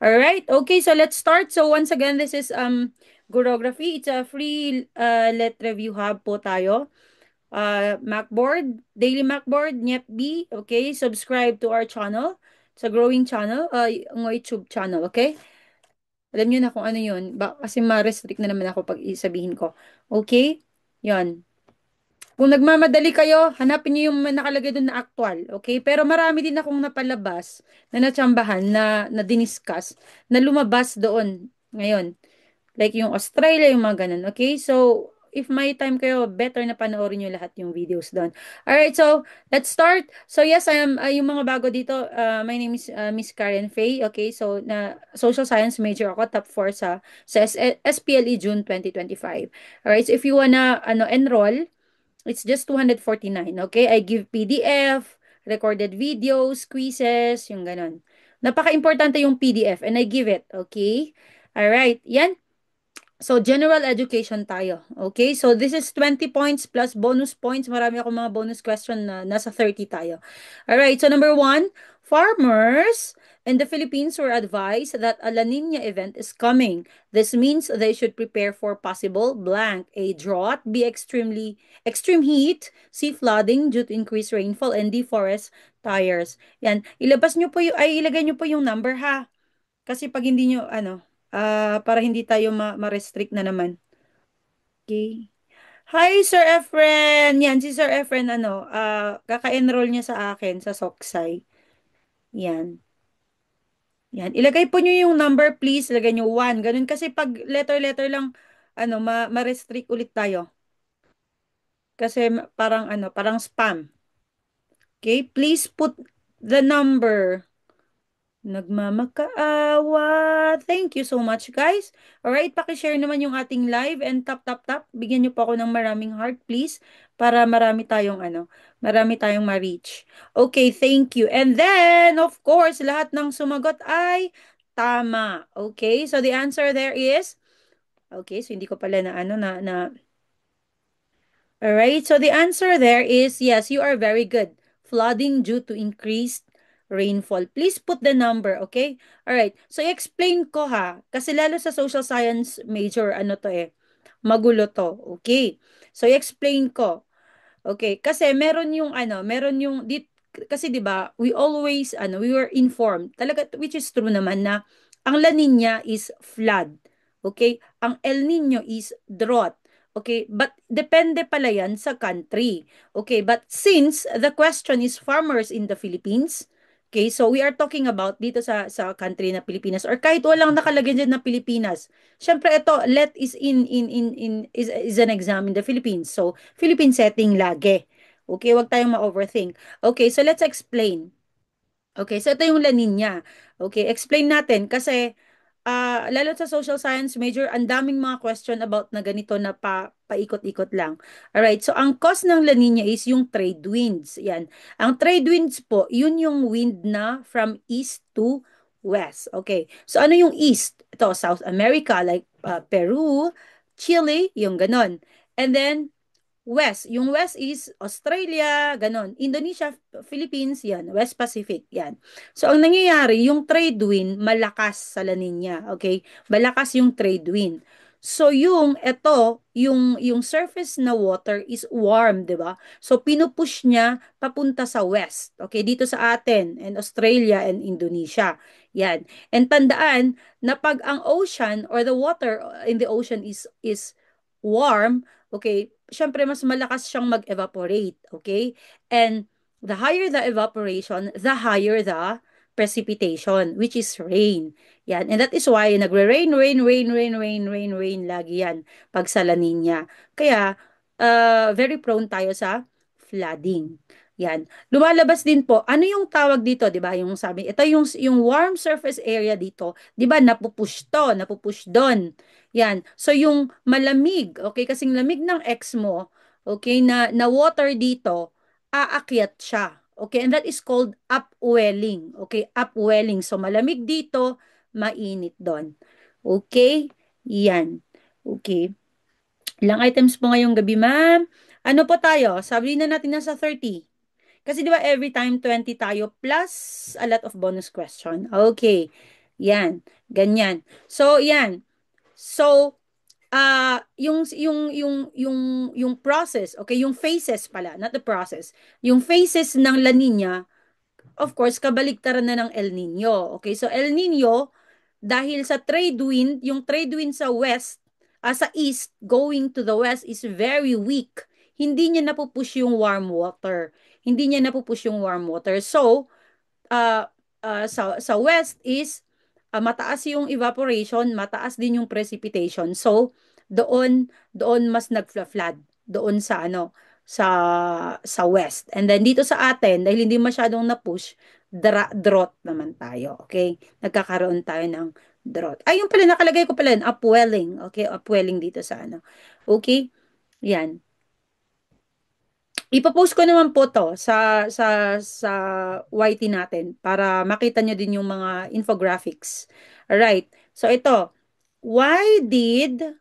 All right. Okay, so let's start. So once again, this is Gurography. It's a free let review hub po tayo. Macboard, Daily Macboard, NyepB. Okay, subscribe to our channel. It's a growing channel, ang YouTube channel, okay? Alam niyo na kung ano 'yun. Kasi ma-restrict na naman ako pag isabihin ko. Okay? 'Yon. Kung nagmamadali kayo, hanapin niyo yung nakalagay doon na actual, okay? Pero marami din akong napalabas na natsambahan na diniscuss na lumabas doon ngayon. Like yung Australia, yung mga ganun, okay? So, if may time kayo, better na panoorin nyo lahat yung videos doon. Alright, so, let's start. So, yes, I am, yung mga bago dito, my name is Miss Karen Faye, okay? So, social science major ako, top 4 sa SPLE June 2025. Alright, so if you wanna, enroll, it's just 249, okay? I give PDF, recorded videos, quizzes, yung ganun. Napaka-importante yung PDF and I give it, okay? Alright, yan. So, general education tayo. Okay? So, this is 20 points plus bonus points. Marami akong mga bonus question na nasa 30 tayo. Alright. So, number one, farmers in the Philippines were advised that a La Nina event is coming. This means they should prepare for possible blank, a drought, extreme heat, sea flooding due to increased rainfall, and deforest tires. Yan. Ilagay nyo po yung number ha. Kasi pag hindi nyo, para hindi tayo ma-restrict na naman. Okay. Hi, Sir Efren. Yan, si Sir Efren, kaka-enroll niya sa akin sa Soksay. Yan. Yan. Ilagay po niyo yung number, please. Ilagay niyo 1. Ganun kasi pag letter-letter lang, ma-restrict ulit tayo. Kasi parang spam. Okay? Please put the number. Nagmamakaawa. Thank you so much, guys. Alright, pakishare naman yung ating live and tap, tap, tap. Bigyan niyo po ako ng maraming heart, please, para marami tayong ma-reach. Okay, thank you. And then, of course, lahat ng sumagot ay tama. Okay, so the answer there is, okay, so hindi ko pala na all right, so the answer there is yes, you are very good. Flooding due to increased rainfall. Please put the number, okay? All right, so explain ko ha, kasi lalo sa social science major, magulo to, okay? So explain ko, okay? Kasi meron yung, kasi di ba, we were informed, talaga, which is true naman na, ang La Nina is flood, okay? Ang El Nino is drought. Okay, but depende pala yan sa country. Okay, but since the question is farmers in the Philippines, okay, so we are talking about dito sa country na Pilipinas or kahit walang nakalagay dyan na Pilipinas. Syempre ito, let is is an exam in the Philippines. So, Philippine setting lagi. Okay, wag tayong ma-overthink. Okay, so let's explain. Okay, so ito yung La Nina. Okay, explain natin kasi lalo sa social science major, ang daming mga question about na ganito na paikot-ikot lang. Alright, so ang cause ng La Nina is yung trade winds. Yan. Ang trade winds po, yun yung wind na from east to west. Okay, so ano yung east? Ito, South America, like Peru, Chile, yung ganon. And then, West. Yung West is Australia, ganon. Indonesia, Philippines, yan. West Pacific, yan. So, ang nangyayari, yung trade wind, malakas sa La Nina. Okay? Malakas yung trade wind. So, yung surface na water is warm, di ba? So, pinupush niya papunta sa west. Okay? Dito sa atin, and Australia and Indonesia. Yan. And tandaan na pag ang ocean or the water in the ocean is warm, okay, syempre mas malakas siyang mag-evaporate, okay? And the higher the evaporation, the higher the precipitation, which is rain. Yan. And that is why nagre-rain, rain lagi yan pag sa La Nina. Kaya, very prone tayo sa flooding. Yan. Lumalabas din po, ano yung tawag dito, 'di ba? Yung sabi, ito yung warm surface area dito, 'di ba? Napupush doon. Yan. So yung malamig, okay, kasing lamig ng ex mo, okay, na water dito, aakyat siya. Okay, and that is called upwelling. Okay, upwelling. So malamig dito, mainit doon. Okay? Yan. Okay. Ilang items po ngayong gabi, ma'am? Ano po tayo? Sabi na natin nasa 30. Kasi di ba every time 20 tayo plus a lot of bonus question. Okay. Yan, ganyan. So, yan. So, yung process, okay, yung phases pala, not the process. Yung phases ng La Nina, of course, kabaligtaran na ng El Nino. Okay, so El Nino, dahil sa trade wind, yung trade wind sa west, sa east, going to the west is very weak. Hindi niya napupush yung warm water. Hindi niya napupush yung warm water. So, uh, sa west is mataas yung evaporation, mataas din yung precipitation. So, doon mas nagfla-flood doon sa sa west. And then dito sa atin, dahil hindi masyadong na-push, drought naman tayo. Okay? Nagkakaroon tayo ng drought. Ay, yung pala, nakalagay ko pala, upwelling. Okay, upwelling dito sa Okay? Yan. Ipopost ko naman po to sa YT natin para makita nyo din yung mga infographics. Alright. So ito, why did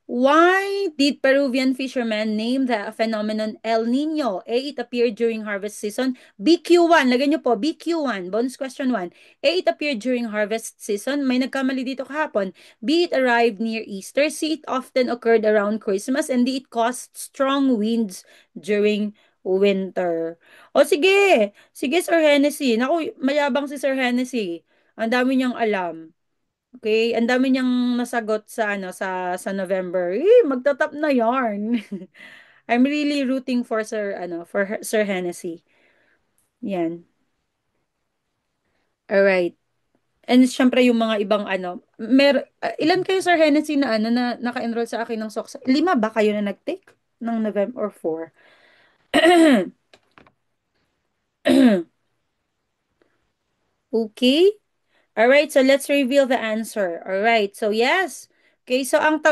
why did Peruvian fishermen name the phenomenon El Nino? A. It appeared during harvest season. BQ1, lagyan nyo po, BQ1, bonus question 1. A. It appeared during harvest season. May nagkamali dito kahapon. B. It arrived near Easter. C. It often occurred around Christmas. And D. It caused strong winds during winter. O sige, sige Sir Hennessy. Naku, mayabang si Sir Hennessy. Ang dami niyang alam. Okay, ang dami niyang nasagot sa sa November. Magtatap na yarn. I'm really rooting for Sir Hennessy. Yan. All right. And syempre yung mga ibang ilan kayo Sir Hennessy na na naka-enroll sa akin ng SOCS? 5 ba kayo na nag-take ng November or 4? Okay. All right, so let's reveal the answer. All right, so yes. Okay, so ang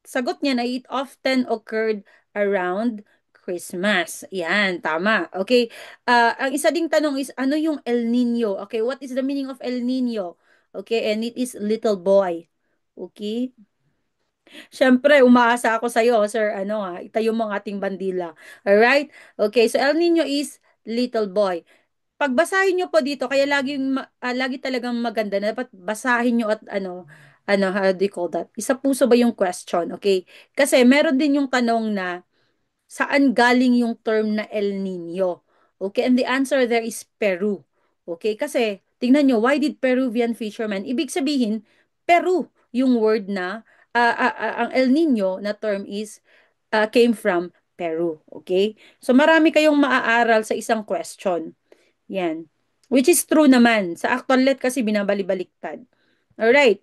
sagot niya na it often occurred around Christmas. Yan, tama. Okay. Ang isa ding tanong is ano yung El Nino? Okay, what is the meaning of El Nino? Okay, and it is little boy. Okay? Siyempre, umaasa ako sa iyo, sir, itayo mo ang ating bandila. All right? Okay, so El Nino is little boy. Pagbasahin nyo po dito, kaya lagi talagang maganda na dapat basahin nyo at how do you call that? Isa puso ba yung question, okay? Kasi meron din yung tanong na saan galing yung term na El Nino? Okay, and the answer there is Peru. Okay, kasi tingnan nyo, why did Peruvian fishermen? Ibig sabihin, Peru yung word na ang El Nino na term is came from Peru. Okay? So marami kayong maaaral sa isang question. Yan. Which is true naman. Sa Actualnet kasi binabali-baliktad. Alright.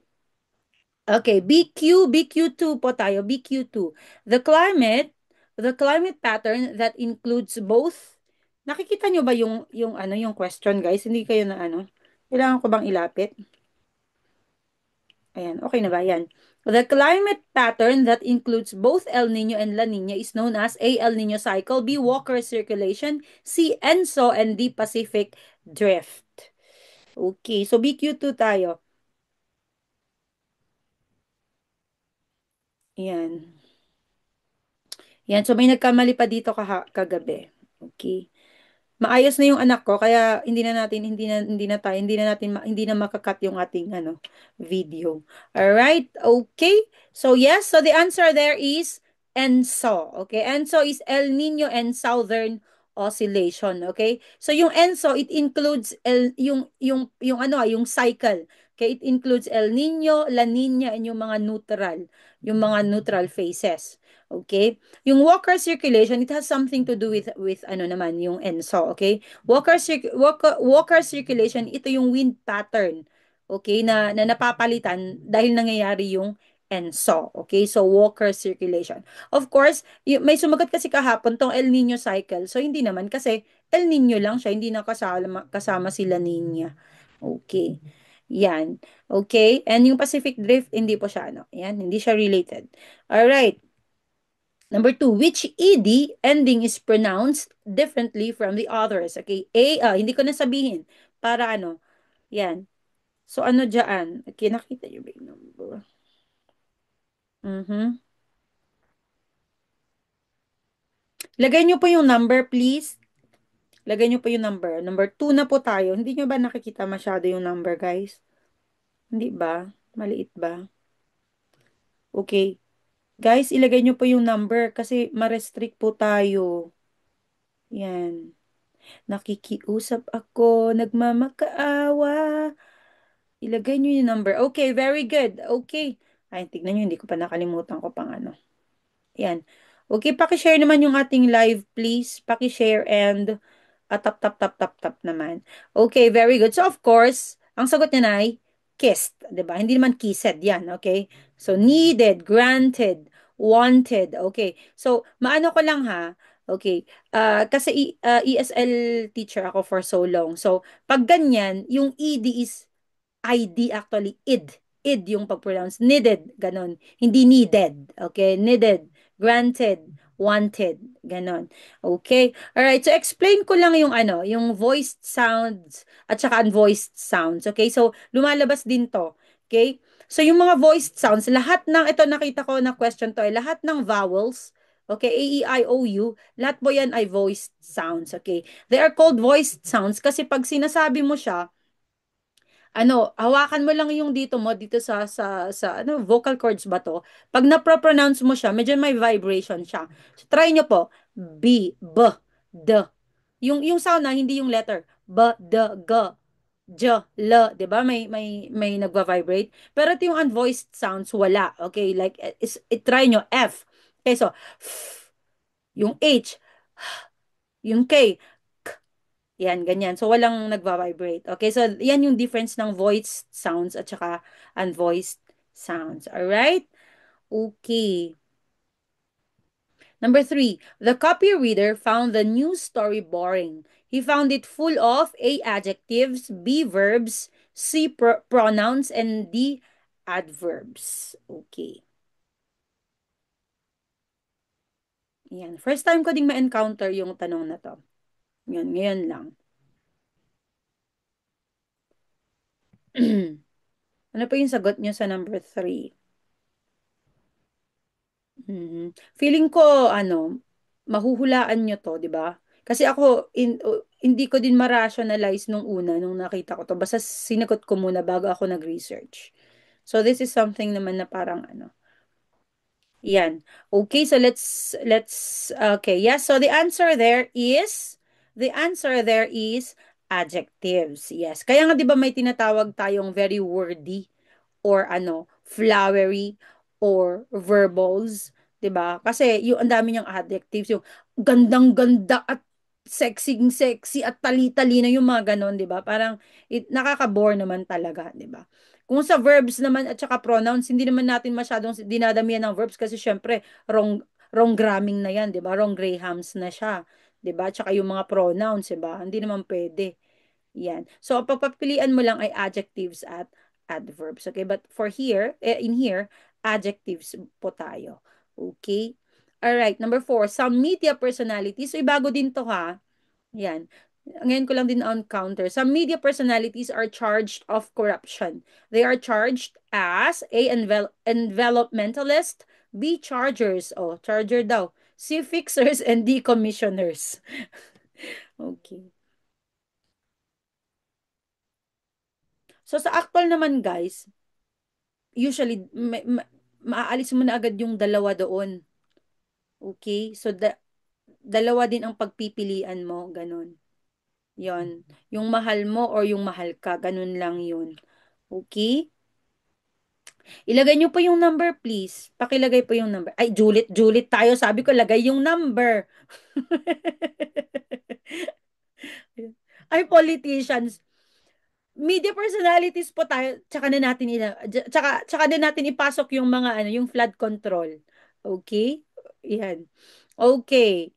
Okay, BQ2 po tayo. BQ2. The climate, the climate pattern that includes both. Nakikita nyo ba yung question, guys? Hindi kayo na Kailangan ko bang ilapit? Ayan, okay na ba? Yan. The climate pattern that includes both El Nino and La Nina is known as A. El Nino cycle, B. Walker circulation, C. ENSO, and D. Pacific drift. Okay, so BQ2 tayo. Yan. Yan, so may nagkamali pa dito kagabi. Okay. Maayos na yung anak ko kaya hindi na makakat yung ating video. All right? Okay? So yes, so the answer there is ENSO. Okay? ENSO is El Nino and Southern Oscillation, okay? So yung ENSO it includes yung cycle. Okay? It includes El Nino, La Nina and yung mga neutral phases. Okay? Yung Walker circulation, it has something to do with naman, yung ENSO, okay? Walker circulation, ito yung wind pattern, okay, na napapalitan dahil nangyayari yung ENSO, okay? So, Walker circulation. Of course, may sumagot kasi kahapon tong El Nino cycle. So, hindi naman kasi El Nino lang siya, hindi na kasama si La Nina. Okay. Yan. Okay? And yung Pacific Drift, hindi po siya, yan, hindi siya related. Alright. Number 2, which ED ending is pronounced differently from the others? Okay, hindi ko na sabihin. Para yan. So, dyan? Okay, nakita nyo ba yung number? Mhm. Lagay nyo po yung number, please. Lagay nyo po yung number. Number 2 na po tayo. Hindi nyo ba nakikita masyado yung number, guys? Hindi ba? Maliit ba? Okay. Guys, ilagay nyo po yung number kasi ma-restrict po tayo. Yan. Nakikiusap ako, nagmamakaawa. Ilagay nyo yung number. Okay, very good. Okay. Ay, tignan nyo, hindi ko pa nakalimutan ko pang ano. Yan. Okay, pakishare naman yung ating live, please. Pakishare and tap, tap, tap, tap, tap naman. Okay, very good. So, of course, ang sagot niya na ay kissed. 'Di ba? Hindi naman kissed yan. Okay? So, needed, granted, wanted. Okay. So, maano ko lang ha. Okay. Kasi ESL teacher ako for so long. So, pag ganyan, yung ED is ID actually, id. Id yung pag-pronounce. Needed, ganon. Hindi needed. Okay? Needed, granted, wanted, ganon. Okay? Alright, so explain ko lang yung ano, yung voiced sounds at saka unvoiced sounds. Okay? So, lumalabas din to. Okay? So, yung mga voiced sounds, lahat ng, ito nakita ko na question to, lahat ng vowels, okay, A, E, I, O, U, lahat po yan ay voiced sounds. Okay? They are called voiced sounds kasi pag sinasabi mo siya, ano, hawakan mo lang yung dito mo, dito sa ano, vocal cords ba to? Pag na-pronounce mo siya, medyo may vibration siya. So, try nyo po. B, B, D. Yung sound na, hindi yung letter. B, D, G, J, L, 'di ba? May nagva-vibrate. Pero ito yung unvoiced sounds wala. Okay, like try nyo F. Okay, so F, yung H, yung K, yan, ganyan. So, walang nagva-vibrate. Okay, so yan yung difference ng voiced sounds at saka unvoiced sounds. Alright? Okay. Number three, the copy reader found the news story boring. He found it full of A, adjectives, B, verbs, C, pronouns, and D, adverbs. Okay. Yan. First time ko ding ma-encounter yung tanong na to. Yan, ngayon lang. Ano pa yung sagot nyo sa number three? Mhm. Feeling ko ano, mahuhulaan nyo 'to, 'di ba? Kasi ako hindi ko din ma-rationalize nung una nung nakita ko 'to. Basta sinagot ko muna bago ako nag-research. So this is something naman na parang ano. Yan. Okay, so let's okay, yes. So the answer there is adjectives. Yes. Kaya nga 'di ba may tinatawag tayong very wordy or ano, flowery or verbose, 'di ba? Kasi yung ang dami niyang adjectives, yung gandang-ganda at sexy-sexy at tali-talino yung mga ganon, 'di ba? Parang nakaka-bore naman talaga, 'di ba? Kung sa verbs naman at saka pronouns, hindi naman natin masyadong dinadamihan ng verbs kasi syempre wrong gramming na 'yan, 'di ba? Wrong Grahams na siya, 'di ba? Tsaka yung mga pronouns, 'di ba? Hindi naman pwede. Yan. So, ang pagpapilian mo lang ay adjectives at adverbs. Okay? But for here, in here, adjectives po tayo. Okay? Alright. Number four, some media personalities. So, bago din to ha. Yan. Ngayon ko lang din on-counter. Some media personalities are charged of corruption. They are charged as A, envelopmentalist, B, chargers. Oh, charger daw. C, fixers, and D, commissioners. Okay. So, sa actual naman, guys, usually, maaalis mo na agad yung dalawa doon. Okay? So, dalawa din ang pagpipilian mo. Ganun. Yon. Yung mahal mo or yung mahal ka. Ganun lang yun. Okay? Ilagay nyo po yung number, please. Pakilagay po yung number. Ay, Juliet, Juliet tayo. Sabi ko, lagay yung number. Ay, politicians. Media personalities po tayo, tsaka na natin ipasok yung mga ano, yung flood control. Okay? Yan. Okay.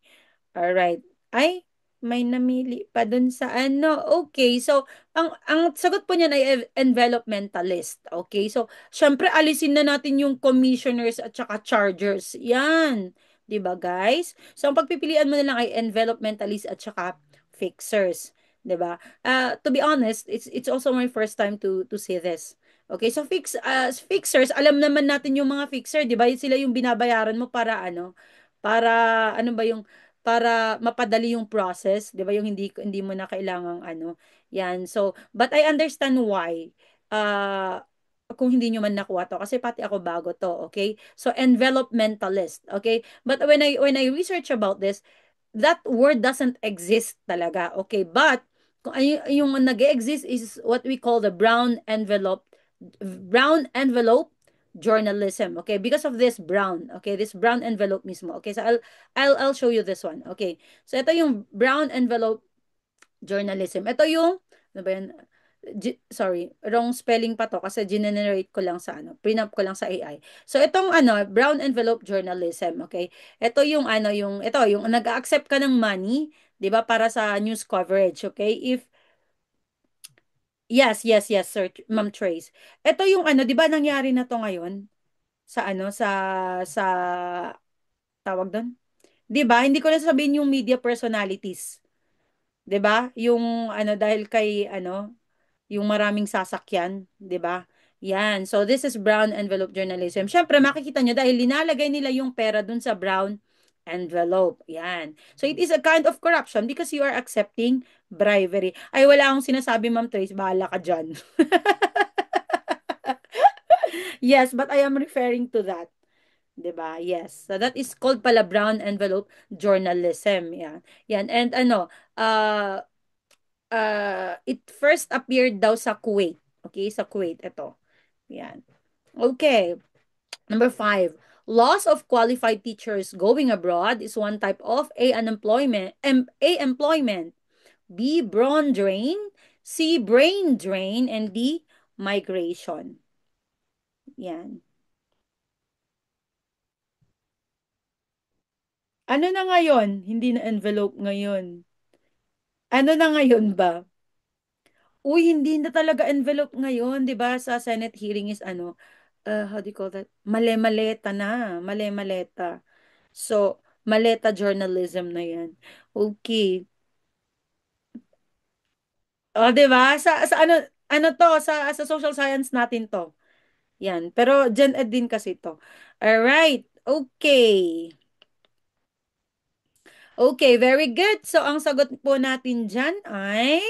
All right. Ay, may namili pa dun sa ano. Okay. So, ang sagot po niyan ay envelopmentalist. Okay? So, syempre alisin na natin yung commissioners at saka chargers. Yan. 'Di ba, guys? So, ang pagpipilian mo na lang ay envelopmentalist at saka fixers. 'Di ba? To be honest, it's also my first time to see this. Okay, so fixers, alam naman natin yung mga fixer, 'di ba? Sila yung binabayaran mo para ano? Para ano ba yung para mapadali yung process, 'di ba? Yung hindi mo na kailangang ano. Yan. So, but I understand why. Uh, kung hindi nyo man nakuha to kasi pati ako bago to, okay? So, envelopmentalist, okay? But when I research about this, that word doesn't exist talaga, okay? But kung yung nag-exist is what we call the brown envelope journalism, okay? Because of this brown, okay? This brown envelope mismo, okay? So I'll show you this one, okay? So ito yung brown envelope journalism. Ito yung, ano ba yan? Sorry, wrong spelling pa to kasi generate ko lang sa ano, prenup ko lang sa AI. So itong ano, brown envelope journalism, okay? Ito yung ano, yung nag-accept ka ng money, 'di ba, para sa news coverage, okay? Yes, yes, yes, sir, Ma'am Trace. Ito yung ano, 'di ba nangyari na to ngayon sa ano, sa tawag doon? 'Di ba? Hindi ko na sabihin yung media personalities. 'Di ba? Yung ano dahil kay ano, yung maraming sasakyan, 'di ba? Yan. So this is brown envelope journalism. Syempre makikita nyo dahil linalagay nila yung pera dun sa brown envelope. Yan. So it is a kind of corruption because you are accepting bribery. Ay wala akong sinasabi, Ma'am Trace, bahala ka diyan. Yes, but I am referring to that. 'Di ba? Yes. So that is called pala brown envelope journalism. Yan. Yan. And ano, uh, it first appeared daw sa Kuwait. Okay, sa Kuwait ito. Yan. Okay. Number 5. Loss of qualified teachers going abroad is one type of A, unemployment, A, employment, B, brain drain, C, brain drain, and D, migration. Yan. Ano na ngayon? Hindi na envelope ngayon. Ano na ngayon ba? Uy, hindi na talaga envelope ngayon, 'di ba? Sa Senate hearing is ano, how do you call that? Male-maleta na, male-maleta. So, maleta journalism na 'yan. Okay. O, 'di ba? Sa ano to, sa social science natin to. 'Yan. Pero Gen Ed din kasi to. All right. Okay. Okay, very good. So, ang sagot po natin diyan ay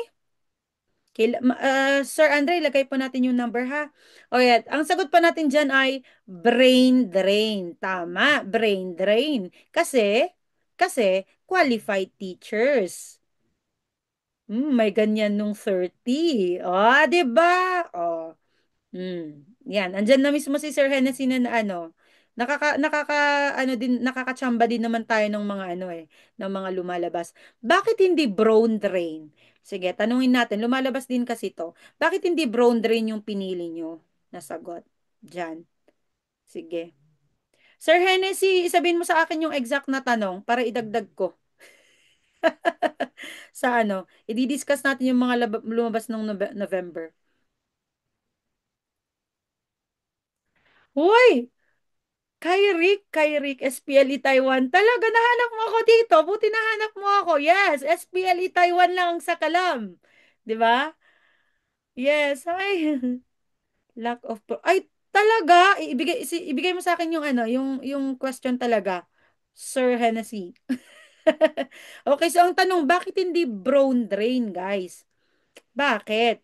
Sir Andre, ilagay po natin yung number ha. O yan, ang sagot pa natin dyan ay brain drain. Tama, brain drain. Kasi qualified teachers. May ganyan nung 30. Oh, 'di ba? Oh. Yan, andyan na mismo si Sir Hennessy na ano. Nakakachamba din naman tayo ng mga ano ng mga lumalabas. Bakit hindi brown drain? Sige, tanungin natin. Lumalabas din kasi to. Bakit hindi brown drain yung pinili nyo na sagot? Diyan. Sige. Sir Hennessy, isabihin mo sa akin yung exact na tanong para idagdag ko sa ano. I-discuss natin yung mga lumabas ng November. Hoy! Kay Rick, SPLE Taiwan. Talaga nahanap mo ako dito. Buti nahanap mo ako. Yes, SPLE Taiwan lang ang sakalam. 'Di ba? Yes. Ay, lack of ay talaga ibigay mo sa akin yung ano, yung question talaga. Sir Hennessy. Okay, so ang tanong, bakit hindi brown drain, guys? Bakit?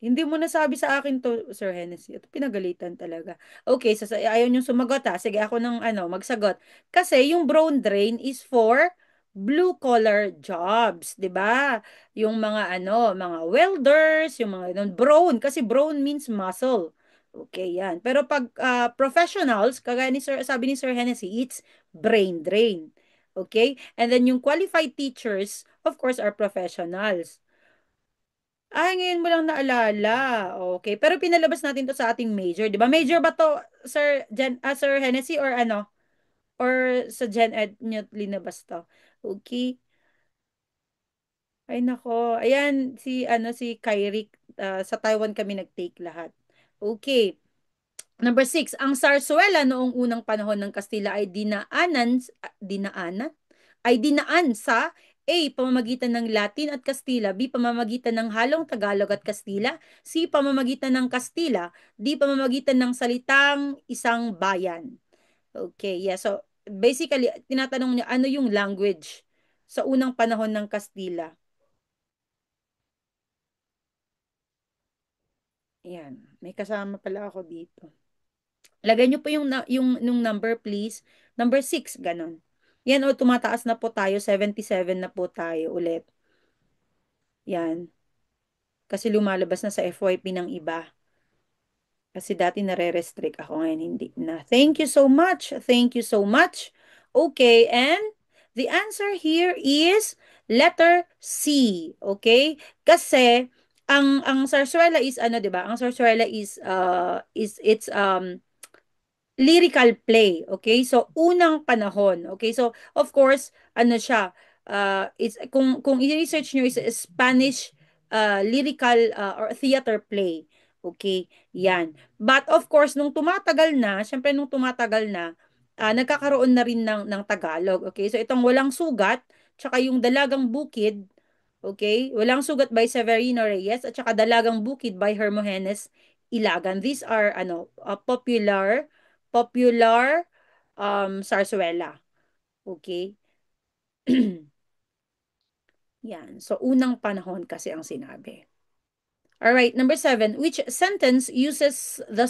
Hindi mo nasabi sa akin to, Sir Hennessy. Ito pinagalitan talaga. Okay, so ayaw niyong sumagot ha. Sige, ako nang ano, magsagot. Kasi yung brown drain is for blue collar jobs, 'di ba? Yung mga ano, mga welders, yung mga ano, brown kasi brown means muscle. Okay, yan. Pero pag professionals, kagaya ni Sir, sabi ni Sir Hennessy, it's brain drain. Okay? And then yung qualified teachers, of course, are professionals. Ay, ngayon mo lang naalala. Okay. Pero pinalabas natin to sa ating major, 'di ba? Major ba to, Sir Hennessy or ano? Or sa Gen Ed nyo linabas to? Okay. Ay nako. Ayan si Kyrie, sa Taiwan kami nag-take lahat. Okay. Number 6, ang Sarsuela noong unang panahon ng Kastila ay dinaan sa A. Pamamagitan ng Latin at Kastila, B. Pamamagitan ng halong Tagalog at Kastila, C. Pamamagitan ng Kastila, D. Pamamagitan ng salitang isang bayan. Okay, yeah. So, basically, tinatanong niya ano yung language sa unang panahon ng Kastila. Yan, may kasama pala ako dito. Lagay niyo po yung, yung number, please. Number 6, ganon. Yan, o, tumataas na po tayo. 77 na po tayo ulit. Yan. Kasi lumalabas na sa FYP ng iba. Kasi dati nare-restrict ako, ngayon hindi na. Thank you so much. Thank you so much. Okay, and the answer here is letter C. Okay? Kasi ang sarsuela is ano, 'di ba? Ang sarsuela is it's lyrical play. Okay? So, unang panahon. Okay? So, of course, ano siya, it's, kung i-research nyo, is a Spanish lyrical or theater play. Okay? Yan. But, of course, nung tumatagal na, syempre nung tumatagal na, nagkakaroon na rin ng Tagalog. Okay? So, itong Walang Sugat, tsaka yung Dalagang Bukid, okay? Walang Sugat by Severino Reyes, at tsaka Dalagang Bukid by Hermogenes Ilagan. These are ano, popular zarzuela. Okay? Yan. So, unang panahon kasi ang sinabi. All right, number 7. Which sentence uses the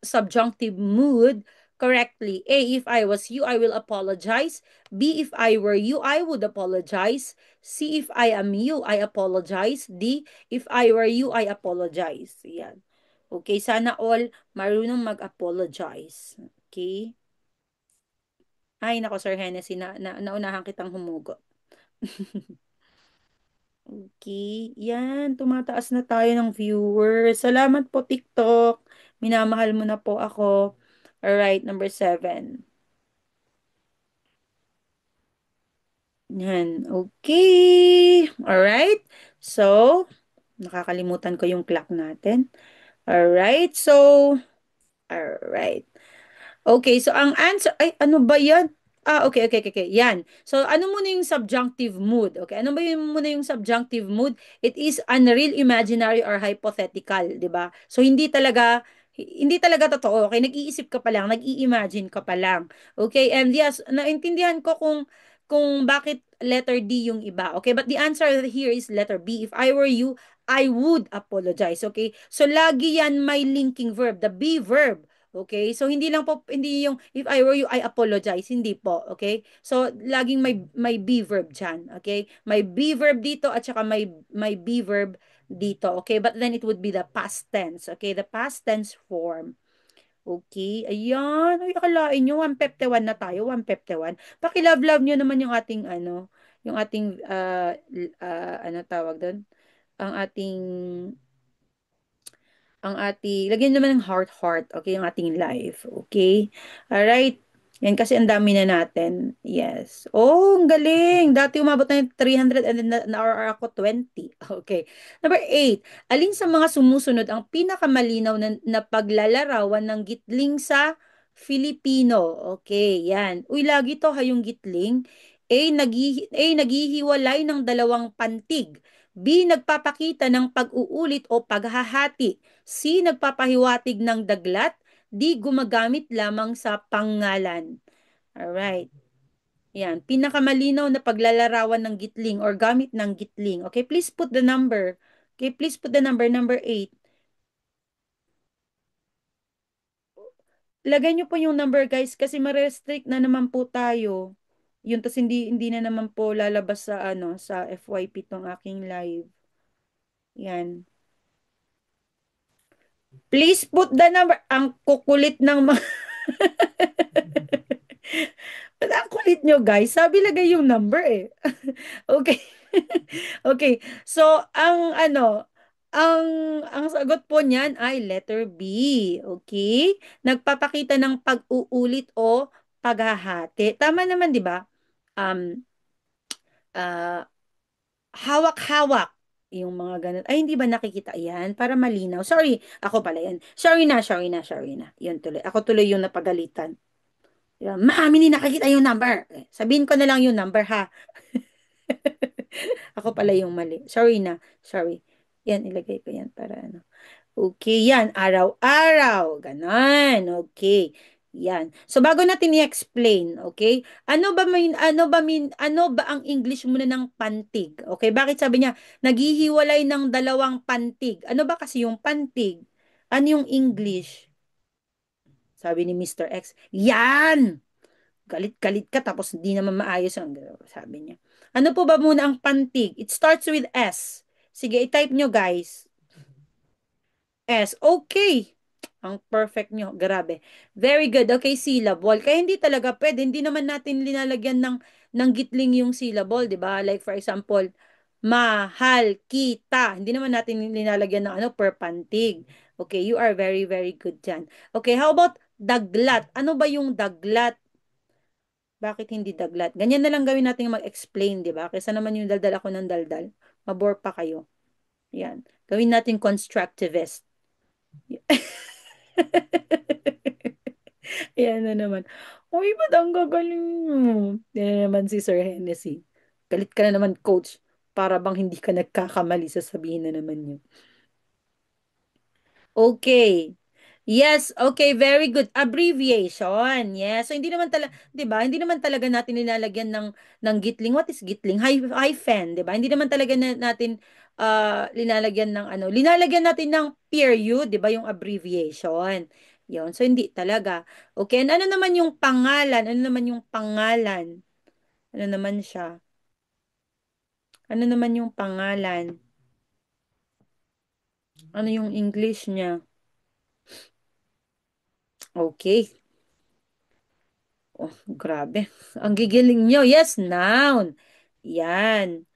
subjunctive mood correctly? A, if I was you, I will apologize. B, if I were you, I would apologize. C, if I am you, I apologize. D, if I were you, I apologize. Yan. Okay, sana all marunong mag-apologize. Okay? Ay, nako, Sir Hennessy, naunahan kitang humugot. Okay, yan, tumataas na tayo ng viewers. Salamat po, TikTok. Minamahal mo na po ako. Alright, number 7. Yan, okay. Alright, so, nakakalimutan ko yung clock natin. Alright, so, alright. Okay, so ang answer, ay, ano ba yan? Okay, okay, okay, okay. Yan. So, ano muna yung subjunctive mood? Okay, ano ba yung muna yung subjunctive mood? It is unreal, imaginary, or hypothetical, di ba? So, hindi talaga totoo. Okay, nag-iisip ka pa lang, nag-i-imagine ka pa lang. Okay, and yes, naintindihan ko kung bakit letter D yung iba. Okay, but the answer here is letter B. If I were you, I would apologize. Okay, so lagi yan may linking verb, the be verb. Okay? So hindi lang po hindi yung if I were you I apologize, hindi po, okay? So laging may be verb diyan, okay? May be verb dito at saka may be verb dito, okay? But then it would be the past tense, okay? The past tense form. Okay, ayan. Ay, akalain nyo, 151 na tayo, 151. Paki-love-love nyo naman yung ating, ano, yung ating, ano tawag doon? Ang ating lagyan naman ng heart, okay, yung ating live, okay? Alright, yan kasi ang dami na natin, yes. Oh, ang galing, dati umabot na yung 300 and then na ako 20, okay. Number 8, alin sa mga sumusunod ang pinakamalinaw na paglalarawan ng gitling sa Filipino? Okay, yan. Uy, lagi to ha yung gitling. A, naghihiwalay ng dalawang pantig. B, nagpapakita ng pag-uulit o paghahati. C, nagpapahiwatig ng daglat. D, gumagamit lamang sa pangalan. Alright. Yan. Pinakamalinaw na paglalarawan ng gitling or gamit ng gitling. Okay, please put the number. Okay, please put the number 8. Lagay niyo po yung number, guys, kasi ma-restrict na naman po tayo. Yun, tas hindi na naman po lalabas sa ano sa FYP tong aking live. Yan. Please put the number. Ang kukulit ng mga ang kulit nyo, guys. Sabi lagay yung number eh. Okay. Okay. So, ang ang sagot po niyan ay letter B. Okay? Nagpapakita ng pag-uulit o paghahati. Tama naman, 'di ba? Um, ah, hawak-hawak yung mga ganun. Ay, hindi ba nakikita yan? Para malinaw. Sorry, ako pala yan. Sorry na. Yun tuloy. Ako tuloy yung napagalitan. Diba? Mami, hindi nakikita yung number. Sabihin ko na lang yung number, ha? Ako pala yung mali. Sorry na. Sorry. Yan, ilagay ko yan para ano. Okay, yan. Araw-araw. Ganon. Okay. Yan. So bago natin i-explain, okay? Ano ba ang English muna ng pantig? Okay? Bakit sabi niya naghihiwalay ng dalawang pantig? Ano ba kasi yung pantig? Ano yung English? Sabi ni Mr. X. Yan! Galit-galit ka tapos hindi naman maayos ang sabi niya. Ano po ba muna ang pantig? It starts with S. Sige, i-type nyo guys. S. Okay. Ang perfect nyo. Grabe. Very good. Okay, syllable. Kaya hindi talaga pwede. Hindi naman natin linalagyan ng gitling yung syllable, di ba? Like for example, mahal kita. Hindi naman natin linalagyan ng ano per pantig. Okay, you are very, very good dyan. Okay, how about daglat? Ano ba yung daglat? Bakit hindi daglat? Ganyan na lang gawin natin mag-explain, di ba? Kaysa naman yung daldal ako ng daldal. Mabore pa kayo. Yan. Gawin natin constructivist. Yan na naman. Uy, ba't ang gagaling mo? Yan na naman si Sir Hennessy. Galit ka na naman, coach. Para bang hindi ka nagkakamali, sasabihin na naman yun. Okay. Yes, okay, very good. Abbreviation. Yes. So hindi naman talaga, 'di ba? Hindi naman talaga natin nilalagyan ng gitling. What is gitling? Hyphen, 'di ba? Hindi naman talaga natin linalagyan ng ano, linalagyan natin ng period, 'di ba? Yung abbreviation. 'Yon. So hindi talaga. Okay, and ano naman yung pangalan? Ano naman yung pangalan? Ano naman siya? Ano naman yung pangalan? Ano yung English niya? Okay. Oh, grabe. Ang gigiling nyo. Yes, noun. Yan.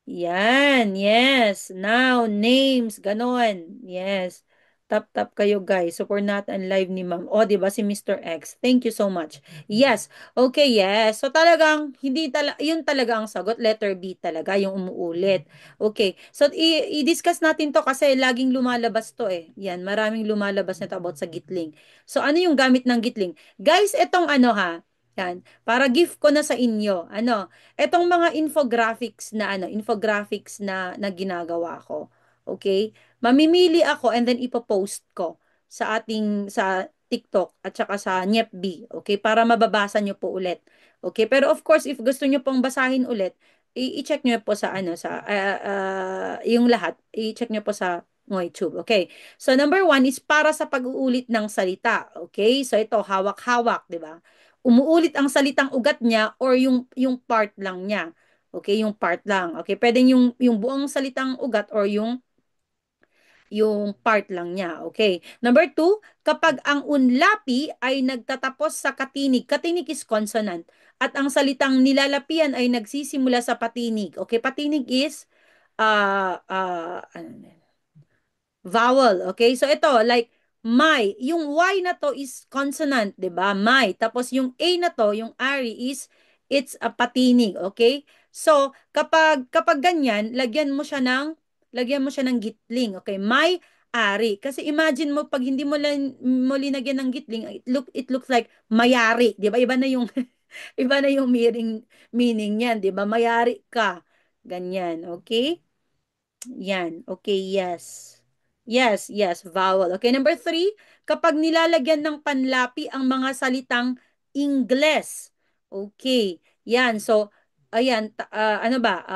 Yan. Yes. Noun, names, ganon. Yes. Tap tap kayo guys. Support natin ang live ni Ma'am. O, di ba si Mr. X? Thank you so much. Yes. Okay, yes. So talagang hindi yun talaga ang sagot. Letter B talaga yung umuulit. Okay. So i-discuss natin to kasi laging lumalabas to eh. Yan, maraming lumalabas na to about sa gitling. So ano yung gamit ng gitling? Guys, etong ano ha, yan, para gift ko na sa inyo. Ano, etong mga infographics na ginagawa ko. Okay? Mamimili ako and then ipopost ko sa TikTok at saka sa NYEPB. Okay? Para mababasa nyo po ulit. Okay? Pero of course, if gusto nyo pong basahin ulit, i-check nyo po sa ano sa yung lahat, i-check nyo po sa YouTube. Okay. So number one is para sa pag-uulit ng salita. Okay? So ito hawak-hawak, 'di ba? Umuulit ang salitang ugat niya or yung part lang niya. Okay, yung part lang. Okay, pwedeng yung buong salitang ugat or yung part lang niya. Okay. Number two, kapag ang unlapi ay nagtatapos sa katinig, katinig is consonant, at ang salitang nilalapian ay nagsisimula sa patinig. Okay, patinig is ano vowel. Okay? So ito, like my, yung Y na to is consonant, 'di ba? My. Tapos yung A na to, yung Ari is it's a patinig, okay? So, kapag ganyan, lagyan mo siya ng gitling, okay? My Ari. Kasi imagine mo pag hindi mo linagyan ng gitling, it looks like mayari, 'di ba? Iba na yung iba na yung meaning niyan, 'di ba? Mayari ka. Ganyan, okay? Yan. Okay, yes. Yes, yes, vowel. Okay, number three, kapag nilalagyan ng panlapi ang mga salitang Ingles. Okay, yan. So, ayan, ano ba?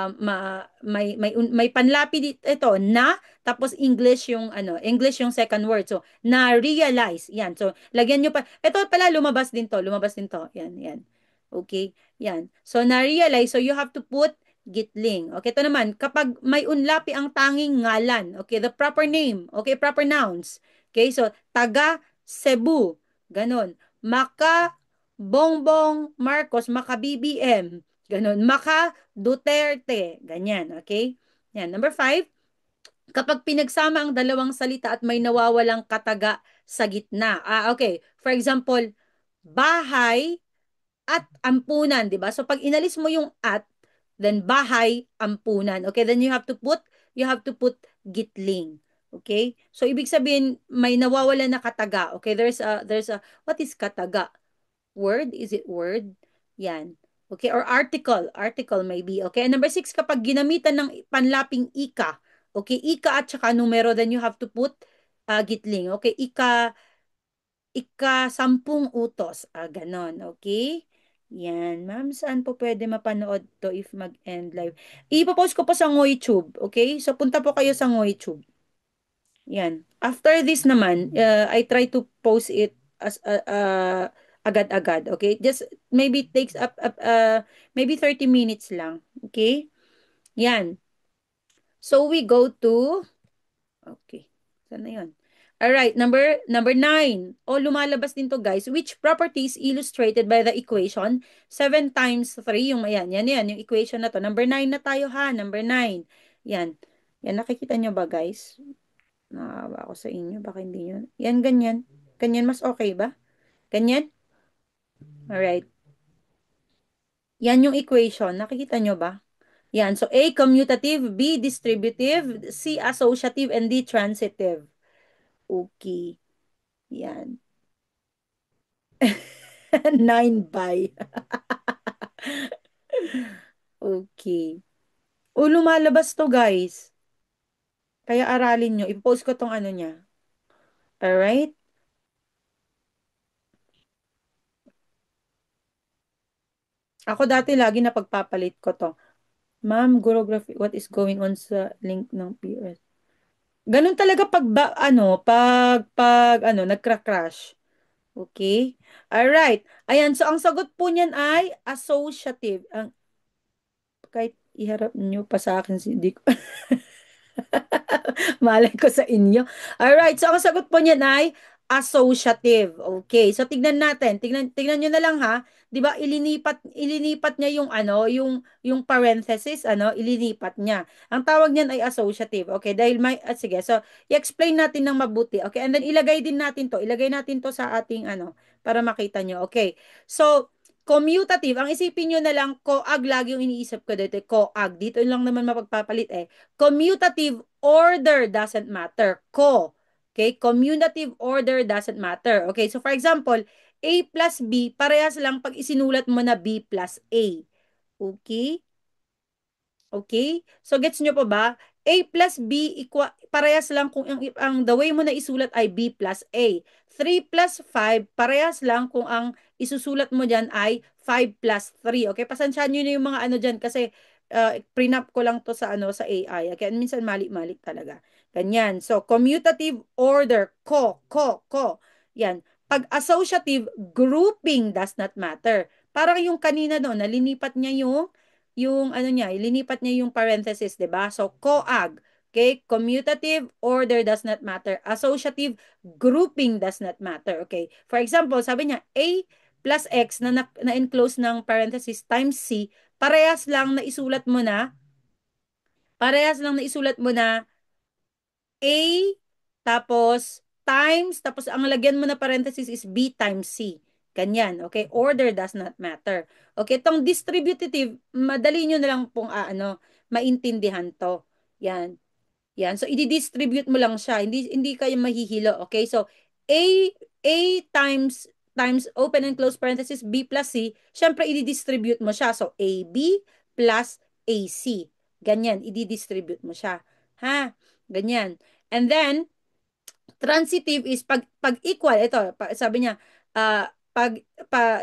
May panlapi dito, ito, na, tapos English yung, ano, English yung second word. So, na-realize. Yan. So, lagyan nyo pa. Ito pala, lumabas din to. Lumabas din to. Yan, yan. Okay, yan. So, na-realize. So, you have to put gitling. Okay, ito naman, kapag may unlapi ang tanging ngalan, okay, the proper name, okay, proper nouns. Okay, so, taga Cebu, ganon. Maka Bongbong Marcos, Maka BBM, ganon. Maka Duterte, ganyan, okay? Yan, number five, kapag pinagsama ang dalawang salita at may nawawalang kataga sa gitna. Okay, for example, bahay at ampunan, 'di ba? So pag inalis mo yung at, then bahay, ampunan. Okay, then you have to put gitling. Okay? So ibig sabihin may nawawala na kataga. Okay, there's a what is kataga? Word? Is it word? Yan. Okay, or article maybe. Okay, and number six, kapag ginamitan ng panlaping ika. Okay, ika at saka numero, then you have to put gitling. Okay, ika ika-sampung utos. Ganon, okay? Yan. Ma'am, saan po pwede mapanood to if mag-end live? Ipopost ko po sa YouTube, okay? So, punta po kayo sa YouTube. Yan. After this naman, I try to post it as agad-agad, okay? Just maybe it takes up maybe 30 minutes lang, okay? Yan. So we go to okay. Saan na 'yon? All right, number 9. O lumalabas din to, guys. Which property is illustrated by the equation 7 times 3 yung ayan, yan yung equation na to. Number 9 na tayo ha, number 9. Yan. Yan nakikita nyo ba, guys? Naawa ako sa inyo, baka hindi nyo. Yan, ganyan. Ganyan, mas okay ba? Ganyan? Alright. Yan yung equation. Nakikita nyo ba? Yan. So, A, commutative, B, distributive, C, associative, and D, transitive. Okay. Yan. 9 by. Okay. O, lumalabas to, guys. Kaya aralin nyo. I-post ko tong ano niya. Alright? Ako dati lagi na pagpapalit ko to. Ma'am, Gurography, what is going on sa link ng PS? Ganun talaga pag nagcra-crash. Okay? Alright. Ayan, so ang sagot po niyan ay associative. Kahit iharap niyo pa sa akin, hindi ko. Malay ko sa inyo. Alright, so ang sagot po niyan ay associative. Okay, so tignan natin. Tignan niyo na lang ha. 'Di ba ilinipat niya yung yung parenthesis, ilinipat niya. Ang tawag niyan ay associative. Okay, dahil sige. So i-explain natin ng mabuti. Okay, and then ilagay din natin 'to. Ilagay natin 'to sa ating para makita niyo. Okay. So commutative, ang isipin niyo na lang, coag lagi yung iniisip ko dito, coag. Dito lang naman mapagpapalit eh. Commutative order doesn't matter. Okay? Commutative order doesn't matter. Okay? So, for example, A plus B, parehas lang pag isinulat mo na B plus A. Okay? Okay? So, gets nyo pa ba? A plus B, parehas lang kung the way mo na isulat ay B plus A. 3 plus 5, parehas lang kung ang isusulat mo dyan ay 5 plus 3. Okay? Pasensyahan nyo na yung mga dyan kasi prenup ko lang to sa sa AI. Okay? Minsan mali-mali talaga. Ganyan. So, commutative order, Yan. Pag associative, grouping does not matter. Parang yung kanina doon, nalinipat niya yung niya, ilinipat niya yung parenthesis, 'di ba? So coag, okay? Commutative order does not matter. Associative grouping does not matter, okay? For example, sabi niya A plus X na-enclose ng parenthesis times C, parehas lang na isulat mo na A, tapos ang lagyan mo na parenthesis is B times C. Ganyan, okay? Order does not matter. Okay, itong distributive, madali nyo na lang pong maintindihan to. Yan. Yan. So, i-distribute mo lang siya. Hindi kayo mahihilo. Okay? So, A, A times open and close parenthesis, B plus C, syempre, i-distribute mo siya. So, AB plus AC. Ganyan, i-distribute mo siya. Ha? Ganyan. And then, transitive is pag equal, ito, sabi niya,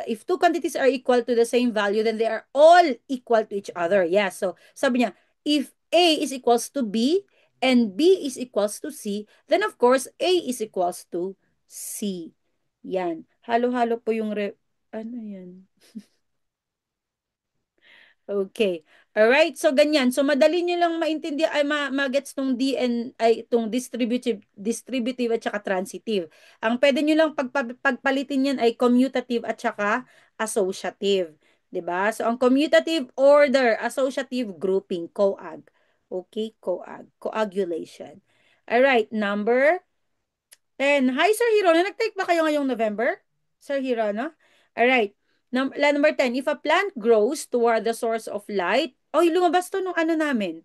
if two quantities are equal to the same value, then they are all equal to each other. Yes. So, sabi niya, if A is equals to B and B is equals to C, then of course, A is equals to C. Yan. Halo-halo po yung ano yan? Okay. Alright, so ganyan. So madali nyo lang maintindihan ay magets tong DN ay itong distributive at saka transitive. Ang pwede nyo lang pagpalitin yan ay commutative at saka associative, 'di ba? So ang commutative order, associative grouping, coag. Okay, coagulation. Alright, number 10. Hi, Sir Hiro. Nag-take ba kayo ngayong November? Sir Hiro, no? Alright. Number 10. If a plant grows toward the source of light, lumabas to nung namin,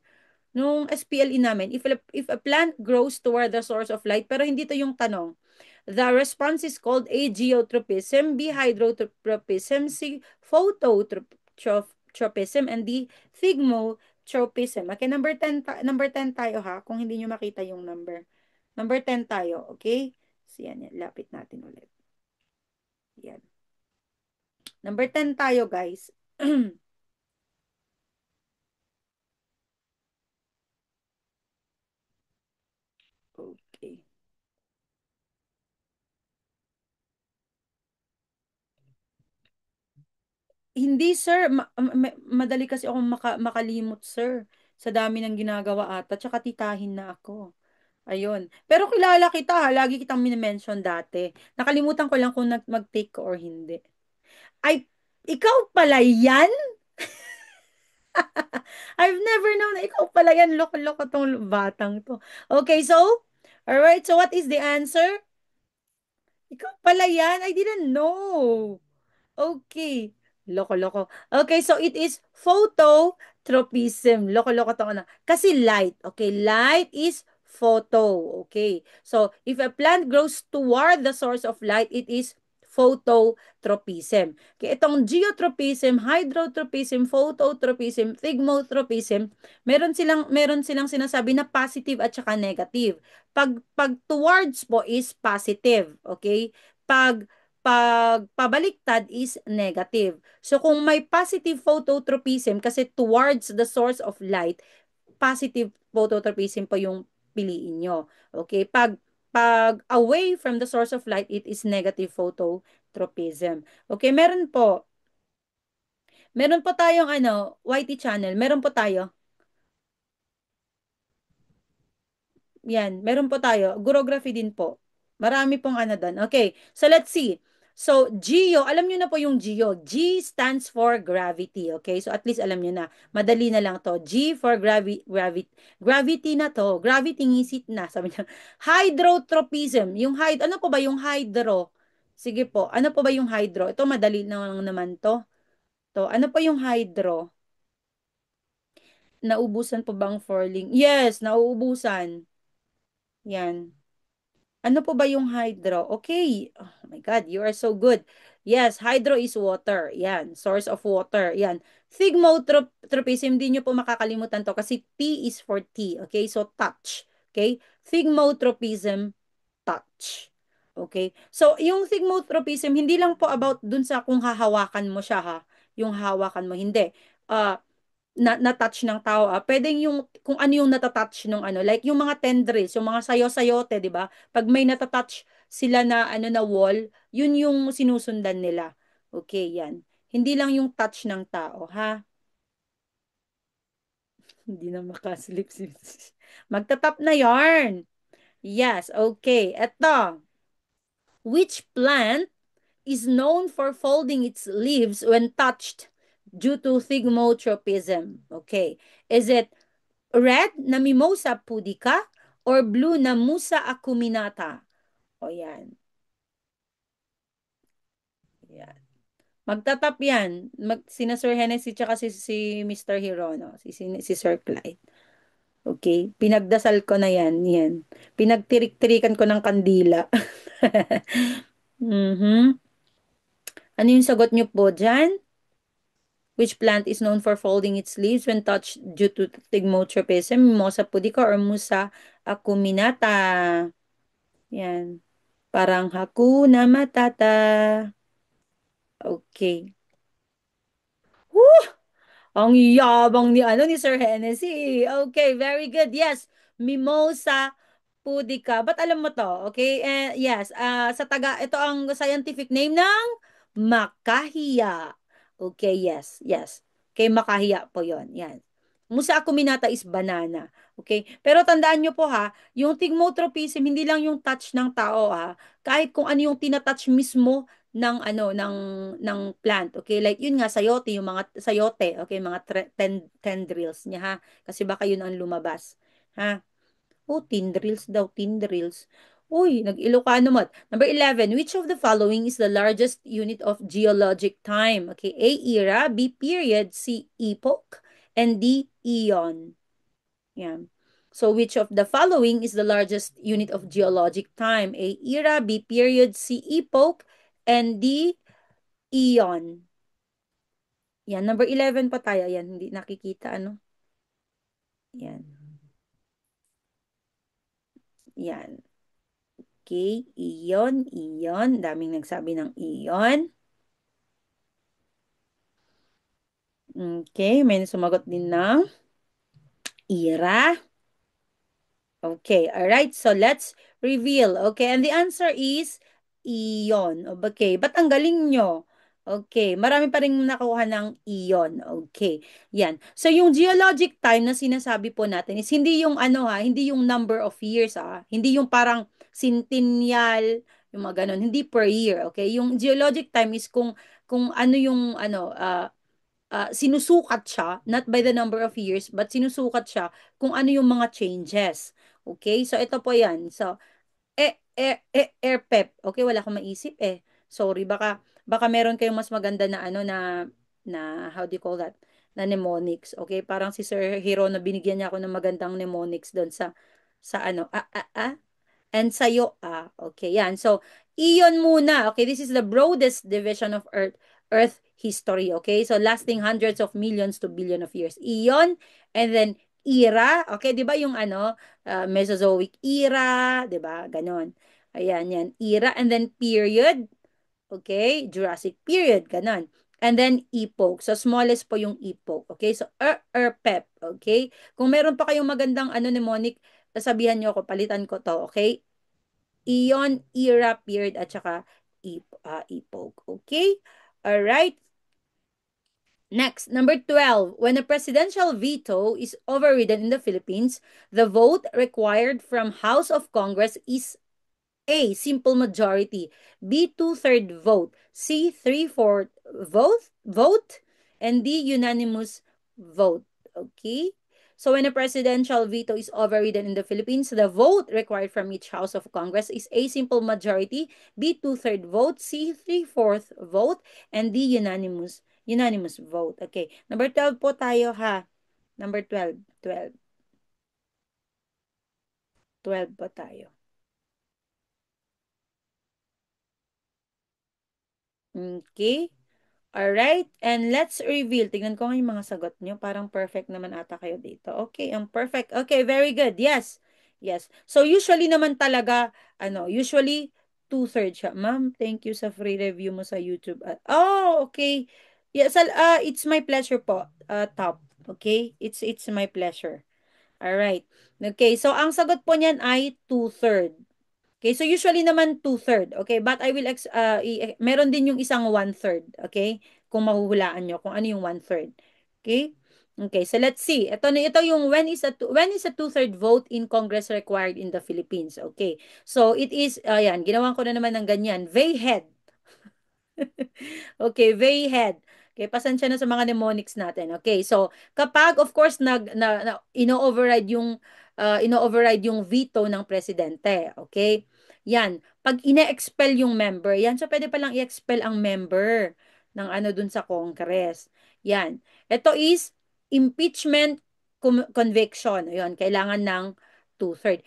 nung SPLE namin. If a plant grows toward the source of light, pero hindi to yung tanong. The response is called A, geotropism, B, hydrotropism, C, phototropism, and D, thigmotropism. Okay, number 10 tayo ha, kung hindi nyo makita yung number. Number 10 tayo, okay? So, yan. Lapit natin ulit. Yan. Number 10 tayo, guys. Okay. Hindi, sir. Madali kasi akong makalimot, sir. Sa dami ng ginagawa ata. Tsaka titahin na ako. Ayun. Pero kilala kita, ha. Lagi kitang minimension dati. Nakalimutan ko lang kung mag-take ko or hindi. Ay, ikaw pala yan? I've never known na ikaw pala yan. Loko-loko tong batang to. Okay, so, alright. So, what is the answer? Ikaw pala yan. I didn't know. Okay. Loko-loko. Okay, so it is phototropism. Loko-loko tong ano. Kasi light. Okay, light is photo. Okay. So, if a plant grows toward the source of light, it is phototropism. Okay, itong geotropism, hydrotropism, phototropism, thigmotropism, meron silang sinasabi na positive at saka negative. Pag towards po is positive, okay? Pag pabaliktad is negative. So kung may positive phototropism kasi towards the source of light, positive phototropism po yung piliin nyo. Okay? Pag away from the source of light, it is negative phototropism. Okay, meron po tayong ano, YT channel. Meron po tayo. Yan, meron po tayo. Gurography din po. Marami pong ano doon. Okay, so let's see. So, Geo, alam nyo na po yung Geo. G stands for gravity. Okay, so at least alam nyo na. Madali na lang to. G for gravity na to. Gravity ngisit na. Sabi niya. Hydrotropism. Ano po ba yung hydro? Sige po. Ano po ba yung hydro? Ito madali na lang naman to. To, ano po yung hydro? Naubusan po bang Forling? Yes, nauubusan. Yan. Ano po ba yung hydro? Okay. Oh my God, you are so good. Yes, hydro is water. Yan, source of water. Yan. Thigmotropism, hindi nyo po makakalimutan to kasi T is for T. Okay, so touch. Okay, thigmotropism, touch. Okay, so yung thigmotropism, hindi lang po about dun sa kung hahawakan mo siya ha. Yung hawakan mo, hindi. Ah, na-touch ng tao, pwedeng yung, kung ano yung natatouch nung ano, like yung mga tendrils, yung mga sayo-sayote, di ba? Pag may natatouch sila na, ano, na wall, yun yung sinusundan nila. Okay, yan. Hindi lang yung touch ng tao, ha? Hindi na makaslip si magtatap na yarn. Yes, okay. Eto. Which plant is known for folding its leaves when touched due to thigmotropism? Okay. Is it red na Mimosa pudica or blue na Musa acuminata? O yan. Yan. Magtatap yan. Sina Sir Hennessy tsaka si Mr. Hirono. Si Sir Clyde. Okay. Pinagdasal ko na yan. Yan. Pinagtirik-tirikan ko ng kandila. Mhm. Ano yung sagot nyo po dyan? Which plant is known for folding its leaves when touched due to thigmotropism? Mimosa pudica or Musa acuminata? Yan. Parang Hakuna Matata. Okay. Woo! Ang yabang ni Sir Hennessy. Okay, very good. Yes, Mimosa pudica. Ba't alam mo to? Okay, yes. Ito ang scientific name ng Makahiya. Okay, yes, yes. Okay, Makahiya po yon. Yan. Musa acuminata is banana. Okay? Pero tandaan nyo po ha, yung thigmotropism, hindi lang yung touch ng tao ha. Kahit kung ano yung tinatouch mismo ng plant. Okay? Like yun nga, sayote, yung mga sayote. Okay? Mga tendrils niya ha. Kasi baka yun ang lumabas. Ha? Oh, tendrils daw, tendrils. Uy, nag-Ilocano mat. Number 11, which of the following is the largest unit of geologic time? Okay, A, era, B, period, C, epoch, and D, eon. Yan. So, which of the following is the largest unit of geologic time? A, era, B, period, C, epoch, and D, eon. Yan, number 11 pa tayo. Yan, hindi nakikita, ano? Yan. Yan. Okay, iyon, iyon. Daming nagsabi ng iyon. Okay, may sumagot din ng ira. Okay, all right. So let's reveal. Okay, and the answer is iyon. Okay, ba't ang galing nyo? Okay, marami pa rin nakuha ng iyon. Okay, yan. So yung geologic time na sinasabi po natin is hindi yung ano ha, hindi yung number of years ha, hindi yung parang centennial, yung mga ganun, hindi per year. Okay, yung geologic time is kung ano yung ano, sinusukat siya, not by the number of years, but sinusukat siya kung ano yung mga changes. Okay? So, ito po yan. So, airpep. Okay, wala akong maisip eh. Sorry, baka meron kayong mas maganda na ano na how do you call that? Na mnemonics. Okay? Parang si Sir Hero na binigyan niya ako ng magandang mnemonics doon sa ano, and sa'yo, okay, yan. So, iyon muna. Okay, this is the broadest division of Earth history. Okay, so lasting hundreds of millions to billion of years. Iyon, and then era. Okay, di ba yung ano, Mesozoic era, di ba? Ganon. Ayan, yan. Era, and then period. Okay, Jurassic period, ganon. And then epoch. So, smallest po yung epoch. Okay, so Pep. Okay, kung meron pa kayong magandang ano mnemonic, sabihan nyo ako, palitan ko to. Okay, Ion, era, period, at saka epoch. Okay? Alright. Next, number 12. When a presidential veto is overridden in the Philippines, the vote required from House of Congress is A, simple majority. B, two-third vote. C, three-fourth vote. And D, unanimous vote. Okay? So when a presidential veto is overridden in the Philippines, the vote required from each House of Congress is A, simple majority, B, two-third vote, C, three-fourth vote, and D, unanimous vote. Okay. Number 12 po tayo ha. Number 12. 12. 12 po tayo. Okay. Alright, and let's reveal. Tignan ko nga yung mga sagot nyo. Parang perfect naman ata kayo dito. Okay, ang perfect. Okay, very good. Yes. Yes. So, usually naman talaga, usually, two-thirds siya. Ma'am, thank you sa free review mo sa YouTube. Oh, okay. Yes, it's my pleasure po. Top. Okay? It's my pleasure. Alright. Okay, so ang sagot po niyan ay two-third. Okay, so usually naman two-third, okay? But I will, meron din yung isang one-third, okay? Kung mahuhulaan nyo kung ano yung one-third. Okay? Okay, so let's see. Ito yung when is a two-third vote in Congress required in the Philippines? Okay. So it is, ayan, ginawan ko na naman ng ganyan. Vayhead. Okay, Vayhead. Okay, pasensya na sa mga mnemonics natin. Okay, so kapag of course ino-override yung veto ng presidente, okay? Yan, pag ine-expel yung member, yan, so pwede palang i-expel ang member ng ano dun sa Congress. Yan. Ito is impeachment conviction. Ayun, kailangan ng two-third.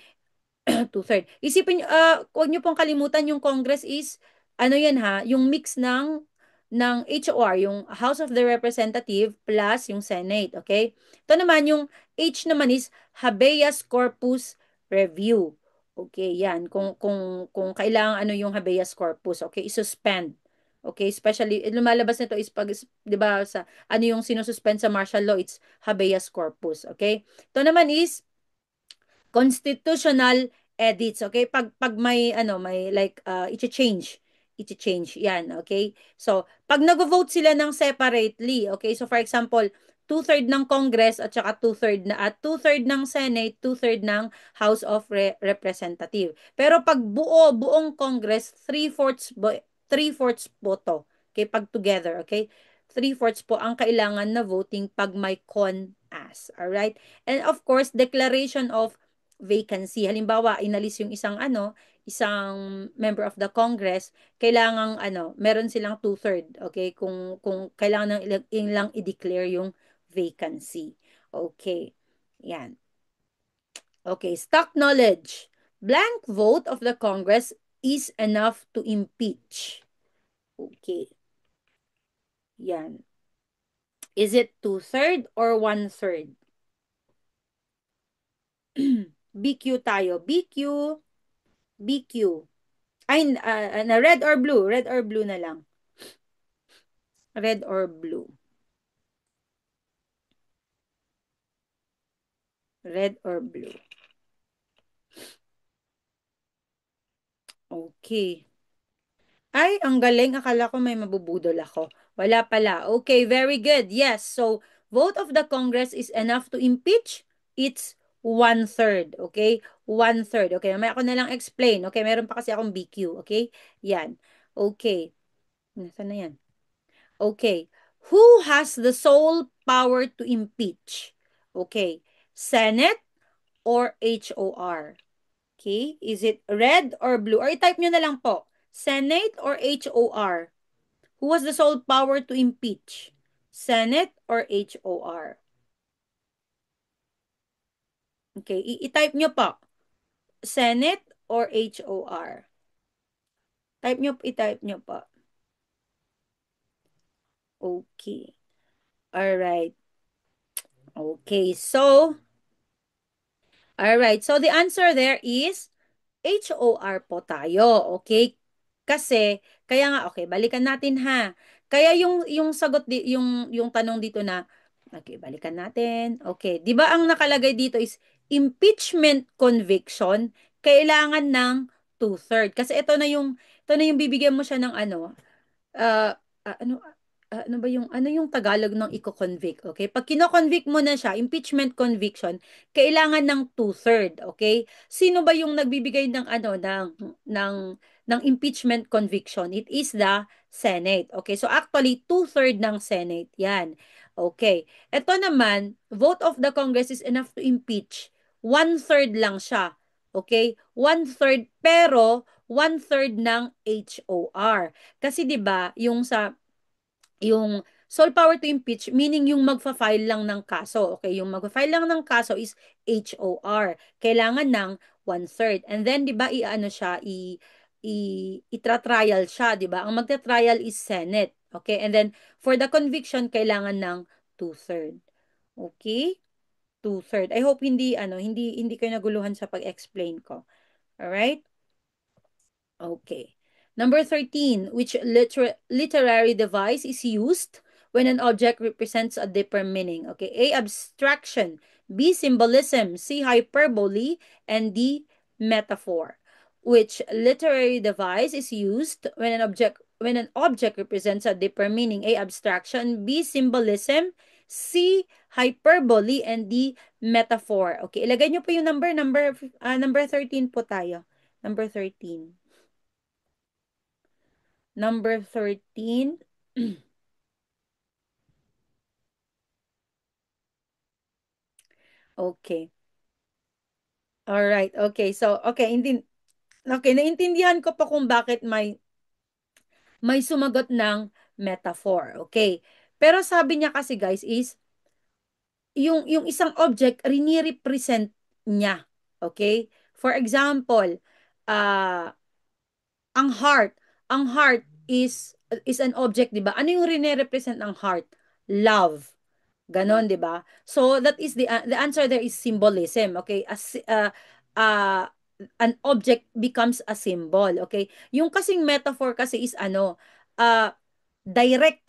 Two-third. Isipin niyo, huwag niyo pong kalimutan yung Congress is, ano yan ha, yung mix ng HOR, yung House of the Representative plus yung Senate, okay? Ito naman, yung H naman is habeas corpus review. Okay, yan. Kung kailangan ano yung habeas corpus, okay, isuspend. Okay, especially, lumalabas nito is pag, di ba, sa, ano yung sinususpend sa martial law, it's habeas corpus, okay? Ito naman is, constitutional edits, okay? Pag may ano, may like i-change 'yan, okay? So, pag nag-vote sila ng separately, okay? So for example, two-third ng Congress at saka two-third ng Senate, two-third ng House of Representative. Pero pag buong Congress, three-fourths boto. Okay, pag together, okay? Three-fourths po ang kailangan na voting pag may con-as. Alright? And of course, declaration of vacancy. Halimbawa, inalis yung isang member of the Congress, kailangang meron silang two-third, okay? Kung kailangan lang i-declare yung vacancy. Okay. Yan. Okay, stock knowledge. Blank vote of the Congress is enough to impeach. Okay. Yan. Is it two-third or one-third? BQ tayo. BQ. BQ. Ay, na red or blue? Red or blue na lang. Red or blue? Red or blue? Okay. Ay, ang galing. Akala ko may mabubudol ako. Wala pala. Okay, very good. Yes. So, vote of the Congress is enough to impeach. It's one-third. Okay? One-third. Okay, mamaya ako na lang explain. Okay, meron pa kasi akong BQ. Okay? Yan. Okay. Nasaan na yan? Okay. Who has the sole power to impeach? Okay. Senate or HOR? Okay. Is it red or blue? Or i-type nyo na lang po. Senate or HOR? Who has the sole power to impeach? Senate or HOR? Okay. I-type nyo po. Senate or HOR? I-type nyo po. Okay. All right. Okay. So the answer there is HOR po tayo, okay? Kasi kaya nga okay, balikan natin ha. Kaya yung sagot yung tanong dito na okay, balikan natin. Okay, 'di ba ang nakalagay dito is impeachment conviction kailangan ng two-third. Kasi ito na yung bibigyan mo siya ng ano, ah, ano ba yung Tagalog ng iko-convict, okay? Pag kino-convict mo na siya, impeachment conviction, kailangan ng two-third, okay? Sino ba yung nagbibigay ng ng ng impeachment conviction? It is the Senate, okay? So actually, two-third ng Senate, yan. Okay. Ito naman, vote of the Congress is enough to impeach. One-third lang siya. Okay? One-third, pero one-third ng HOR. Kasi 'di ba, yung sole power to impeach meaning yung magfa-file lang ng kaso. Okay, yung magfa-file lang ng kaso is HOR. Kailangan ng one-third. And then 'di ba iano siya itra-trial siya, 'di ba? Ang magta-trial is Senate. Okay? And then for the conviction kailangan ng two-third. Okay? Two-third. I hope hindi kayo naguluhan sa pag-explain ko. All right? Okay. Number 13, which literary device is used when an object represents a deeper meaning? Okay. A, abstraction. B, symbolism. C, hyperbole. And D, metaphor. Which literary device is used when an object represents a deeper meaning? A, abstraction. B, symbolism. C, hyperbole. And D, metaphor. Okay. Ilagay nyo po yung number 13 po tayo. Number 13. Number 13. Okay. All right. Okay. So, okay, okay, naintindihan ko pa kung bakit may sumagot ng metaphor. Okay. Pero sabi niya kasi guys is yung isang object rini-represent niya. Okay? For example, uh, ang heart, ang heart is an object, 'di ba? Ano yung rini-represent ng heart? Love. Ganon, 'di ba? So that is the answer there is symbolism, okay? Uh, an object becomes a symbol, okay? Yung kasing metaphor kasi is uh, direct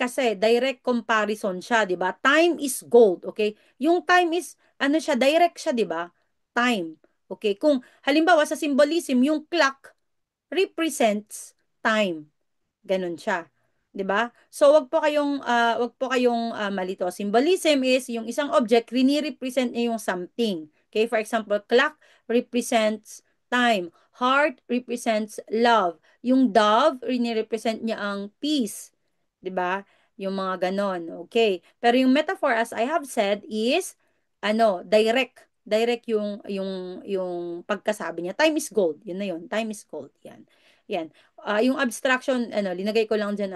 comparison siya, 'di ba? Time is gold, okay? Yung time is siya, direct siya, 'di ba? Time. Okay? Kung halimbawa sa symbolism, yung clock represents time. Ganun siya. 'Di ba? So wag po kayong malito. Symbolism is yung isang object rini-represent niya yung something. Okay, for example, clock represents time. Heart represents love. Yung dove rini-represent niya ang peace. 'Di ba? Yung mga ganon. Okay. Pero yung metaphor as I have said is direct yung pagkasabi niya. Time is gold. Yun na yun. Time is gold. Yan. Yan. Yung abstraction, linagay ko lang dyan,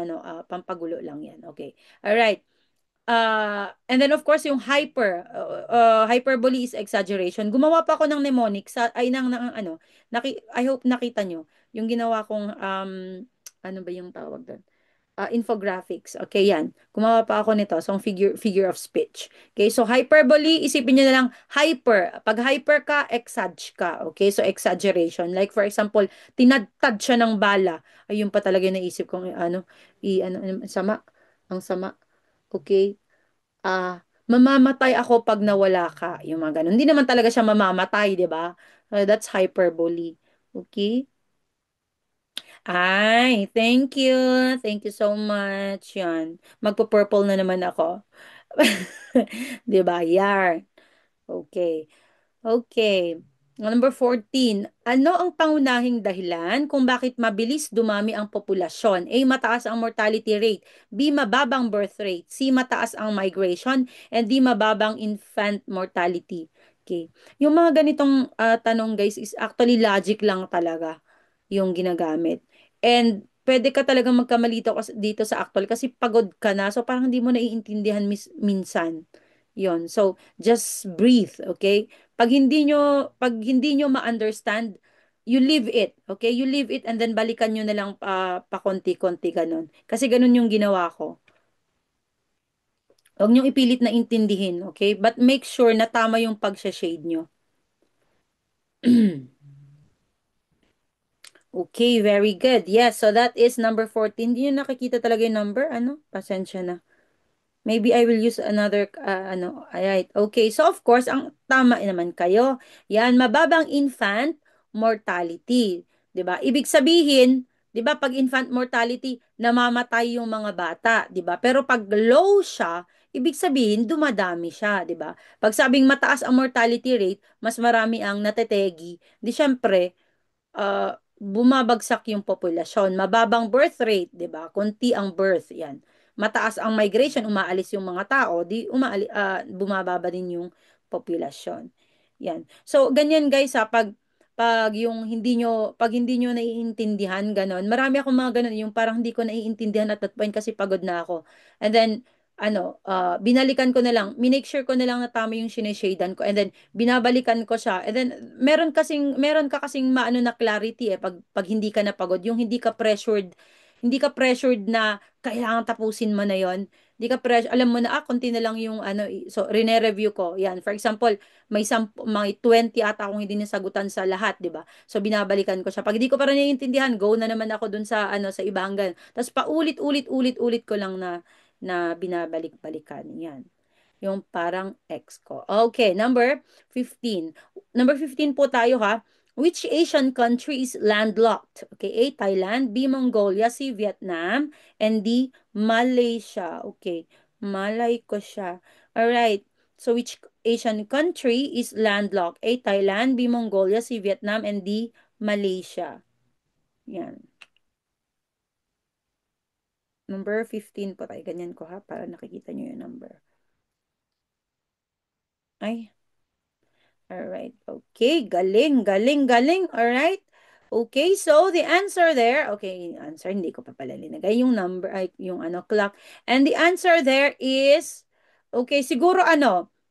pampagulo lang yan. Okay. Alright. And then of course, yung hyperbole is exaggeration. Gumawa pa ako ng mnemonic I hope nakita nyo. Yung ginawa kong, ano ba yung tawag doon? infographics. Okay, yan. Gumawa pa ako nito. So, figure of speech. Okay, so hyperbole, isipin nyo na lang hyper. Pag hyper ka, exage ka. Okay, so exaggeration. Like for example, tinadtad siya ng bala. Ayun pa talaga yung naisip kong sama. Ang sama. Okay. Mamamatay ako pag nawala ka. Yung mga ganun. Hindi naman talaga siya mamamatay, di ba? That's hyperbole. Okay? Ay, thank you. Thank you so much. Yan. Magpo-purple na naman ako. 'Di ba? Yar. Okay. Okay. Number 14. Ano ang pangunahing dahilan kung bakit mabilis dumami ang populasyon? A. Mataas ang mortality rate. B. Mababang birth rate. C. Mataas ang migration. And D. Mababang infant mortality. Okay. Yung mga ganitong tanong guys is actually logic lang talaga yung ginagamit. And pwede ka talagang magkamalito dito sa actual kasi pagod ka na. So parang hindi mo naiintindihan minsan. Yon. So just breathe, okay? Pag hindi nyo ma-understand, you leave it, okay? You leave it and then balikan nyo na lang pa konti-konti ganun. Kasi ganun yung ginawa ko. Huwag nyo ipilit na intindihin, okay? But make sure na tama yung pag-shade nyo. Okay, very good. Yes, so that is number 14. Hindi nyo nakikita talaga yung number? Ano? Pasensya na. Maybe I will use another, alright. Okay, so of course, ang tama naman kayo. Yan, mababang infant mortality. 'Di ba? Ibig sabihin, 'di ba, pag infant mortality, namamatay yung mga bata, 'di ba? Pero pag low siya, ibig sabihin, dumadami siya, 'di ba? Pag sabing mataas ang mortality rate, mas marami ang natetegi, di syempre, bumabagsak yung populasyon. Mababang birth rate, 'di ba? Konti ang birth, 'yan. Mataas ang migration, umaalis yung mga tao, bumababa din yung populasyon. 'Yan. So ganyan guys ha, pag hindi nyo naiintindihan ganon. Marami akong mga ganon yung parang hindi ko naiintindihan at that point kasi pagod na ako. And then binalikan ko na lang, minake sure ko na lang na tama yung sineshadan ko and then binabalikan ko siya. And then meron ka kasing maano na clarity pag hindi ka napagod, yung hindi ka pressured na kailangan tapusin mo na yon. Hindi ka pressure, alam mo na konti na lang yung so rene-review ko. Yan, for example, may 20 ata akong hindi nasagutan sa lahat, 'di ba? So binabalikan ko siya. Pag hindi ko pa rin naiintindihan, go na naman ako dun sa iba hanggang. Tapos paulit-ulit-ulit-ulit ko lang na binabalik-balikan. Yan. Yung parang ex ko. Okay, number 15. Number 15 po tayo ha. Which Asian country is landlocked? Okay, A, Thailand, B, Mongolia, C, Vietnam, and D, Malaysia. Okay, malay ko siya. Alright, so which Asian country is landlocked? A, Thailand, B, Mongolia, C, Vietnam, and D, Malaysia. Yan. Number 15 po tayo. Ganyan ko ha, para nakikita nyo yung number. Ay, alright. Okay, galing, galing, galing. Alright. Okay, so the answer there, okay, answer, hindi ko pa pala linagay yung number, ay, yung clock. And the answer there is, okay, siguro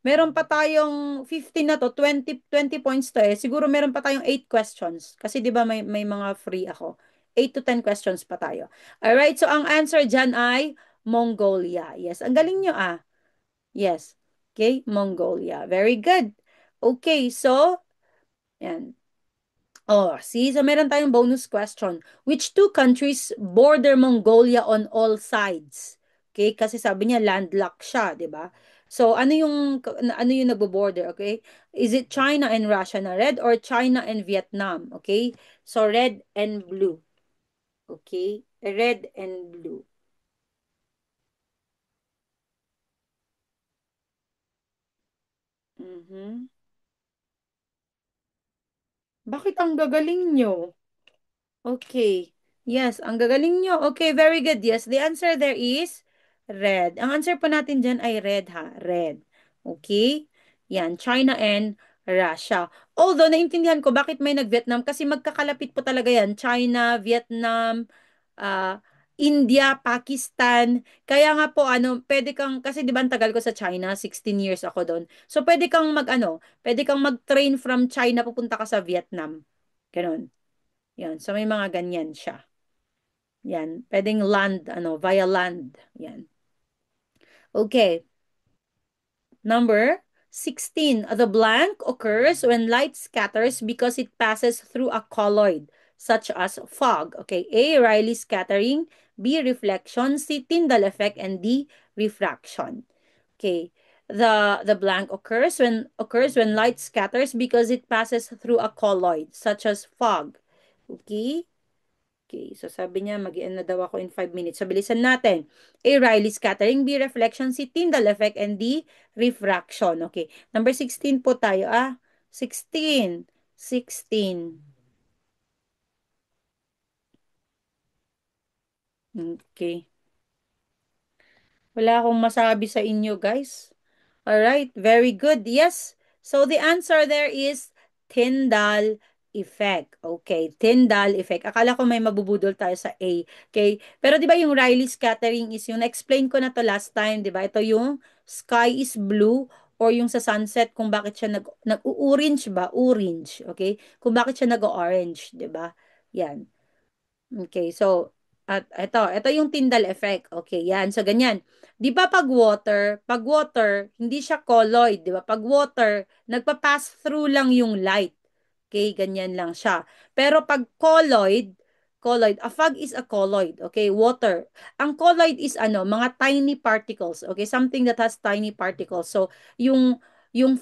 meron pa tayong 15 na to, 20 points to eh. Siguro meron pa tayong 8 questions. Kasi di ba may mga free ako. 8 to 10 questions pa tayo. Alright, so ang answer dyan ay Mongolia. Yes, ang galing nyo ah. Yes. Okay, Mongolia. Very good. Okay, so, yan. Oh, see, so meron tayong bonus question. Which two countries border Mongolia on all sides? Okay, kasi sabi niya landlocked siya, 'di ba? So, ano yung nagbo-border, okay? Is it China and Russia na red or China and Vietnam? Okay? So, red and blue. Okay? Red and blue. Mhm. Bakit ang gagaling nyo? Okay. Yes, ang gagaling nyo. Okay, very good. Yes, the answer there is red. Ang answer po natin dyan ay red ha. Red. Okay? Yan, China and Russia. Although, naintindihan ko bakit may nag-Vietnam kasi magkakalapit po talaga yan. China, Vietnam, ah, India, Pakistan. Kaya nga po, pwede kang, kasi di ba ang tagal ko sa China, 16 years ako doon. So, pwede kang mag-train from China, pupunta ka sa Vietnam. Ganon. Yan. So, may mga ganyan siya. Yan. Pwedeng land, via land. Yan. Okay. Number 16. The blank occurs when light scatters because it passes through a colloid, such as fog. Okay. A. Rayleigh scattering. B. Reflection. C. Tyndall effect. And D. Refraction. Okay. The blank occurs when light scatters because it passes through a colloid, such as fog. Okay. Okay, so sabi niya, mag-end na daw ako in 5 minutes. So, bilisan natin. A. Rayleigh scattering. B. Reflection. C. Tyndall effect. And D. Refraction. Okay. Number 16 po tayo. 16. 16. Okay. Wala akong masabi sa inyo, guys. All right, very good. Yes. So the answer there is Tyndall effect. Okay, Tyndall effect. Akala ko may mabubudol tayo sa A. Okay? Pero 'di ba yung Rayleigh scattering is yung na-explain ko na to last time, 'di ba? Ito yung sky is blue or yung sa sunset kung bakit siya nag-orange ba? Orange, okay? Kung bakit siya nag-orange, 'di ba? Yan. Okay, so at ito yung Tyndall effect. Okay, yan. So ganyan. 'Di ba pag water, hindi siya colloid, 'di ba? Pag water, nagpa-pass through lang yung light. Okay, ganyan lang siya. Pero pag colloid, a fog is a colloid, okay? Water. Ang colloid is mga tiny particles, okay? Something that has tiny particles. So, yung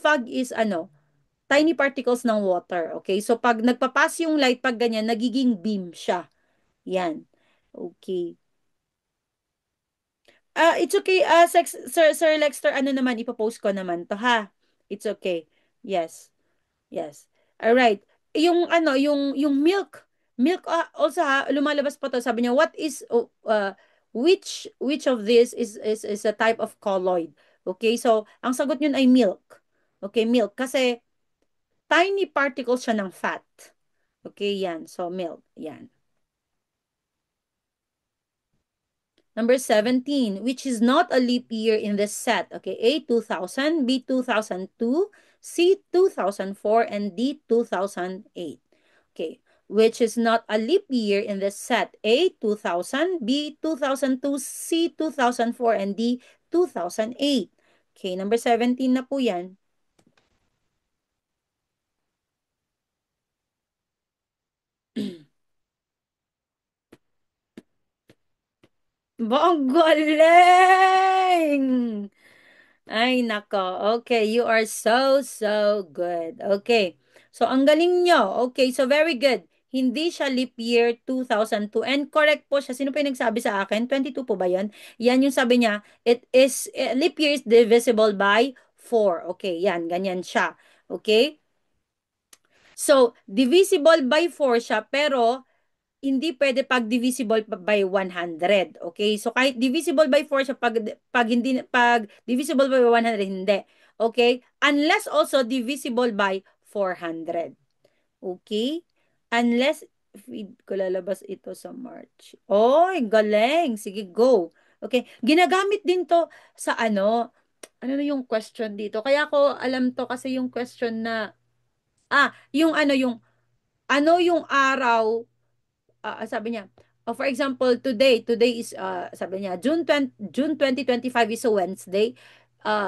fog is tiny particles ng water, okay? So, pag nagpa-pass yung light, pag ganyan, nagiging beam siya. Yan. Okay. It's okay. Sir Lexter, ano naman, ipopost ko naman to, ha? It's okay. Yes. Yes. All right. Yung milk. Milk, also ha, lumalabas pa to. Sabi niya, which of this is a type of colloid? Okay, so, ang sagot niyon ay milk. Okay, milk. Kasi, tiny particles siya ng fat. Okay, yan. So, milk. Yan. Number 17, which is not a leap year in this set. Okay, A, 2000, B, 2002, C, 2004, and D, 2008. Okay, which is not a leap year in this set. A, 2000, B, 2002, C, 2004, and D, 2008. Okay, number 17 na po yan. Ba, ang galing! Ay, nako. Okay, you are so, so good. Okay. So, ang galing nyo. Okay, so very good. Hindi siya leap year 2002. And correct po siya. Sino pa yung nagsabi sa akin? 22 po ba yun? Yan yung sabi niya. Leap year is divisible by 4. Okay, yan. Ganyan siya. Okay? So, divisible by 4 siya, pero hindi pwede pag divisible by 100. Okay? So kahit divisible by 4 siya pag divisible by 100 hindi. Okay? Unless also divisible by 400. Okay? Unless feed ko lalabas ito sa March. Oy, galing. Sige, go. Okay. Ginagamit din to sa ano na yung question dito? Kaya ko alam to kasi yung question na yung yung araw sabi niya, for example, today is, sabi niya, June 2025 is a Wednesday.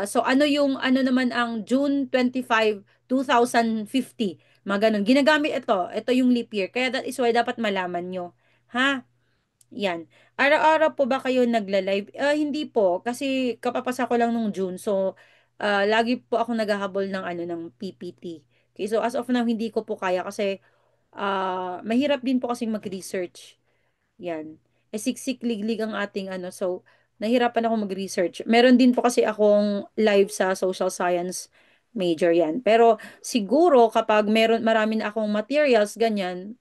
So, ano yung, ano naman ang June 25, 2050? Mga ganun. Ginagamit ito. Ito yung leap year. Kaya that is why dapat malaman nyo. Ha? Yan. Araw-araw po ba kayo nagla-live? Hindi po. Kasi kapapasa ko lang nung June. So, lagi po ako naghahabol ng ng PPT. Okay, so as of now, hindi ko po kaya kasi mahirap din po kasing mag-research. Yan. Siksik-liglig ang ating so nahirapan ako mag-research. Meron din po kasi akong live sa social science major yan. Pero siguro kapag marami na akong materials ganyan,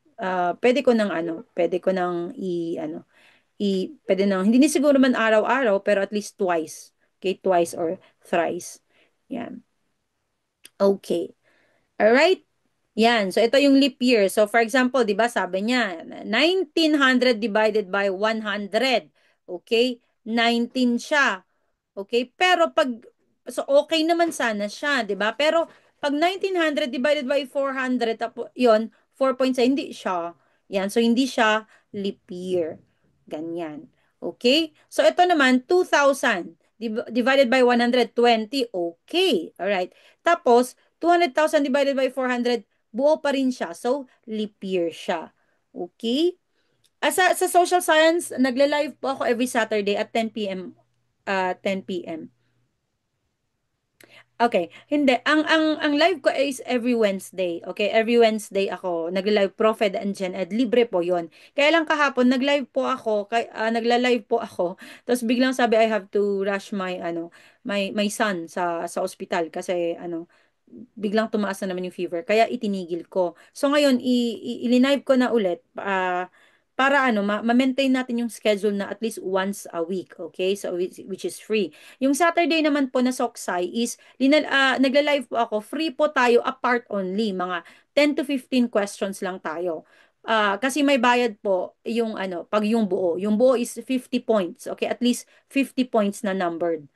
pwede ko nang pwede nang hindi ni siguro man araw-araw pero at least twice. Okay, twice or thrice. Yan. Okay. All right. Yan. So, ito yung leap year. So, for example, di ba, sabi niya, 1900 divided by 100. Okay? 19 siya. Okay? Pero so, okay naman sana siya, di ba? Pero, pag 1900 divided by 400, yun, 4.7, hindi siya. Yan. So, hindi siya leap year. Ganyan. Okay? So, ito naman, 2,000 divided by 120. Okay. Alright. Tapos, 200,000 divided by 400, buo pa rin siya. So, leap year siya. Okay? Sa social science, nagle-live po ako every Saturday at 10 p.m. 10 p.m. Okay, hindi. Ang live ko is every Wednesday. Okay, every Wednesday ako nagla-live Prophet and Gen Ed. Libre po 'yon. Kaya lang kahapon nag-live po ako, nagla-live po ako. Tapos biglang sabi I have to rush my son sa ospital kasi biglang tumaas na naman yung fever. Kaya itinigil ko. So ngayon i-live ko na ulit para ma-maintain natin yung schedule na at least once a week, okay? So which is free. Yung Saturday naman po na Soksai is nagla-live po ako, free po tayo apart only, mga 10 to 15 questions lang tayo. Kasi may bayad po yung pag yung buo. Yung buo is 50 points, okay? At least 50 points na numbered.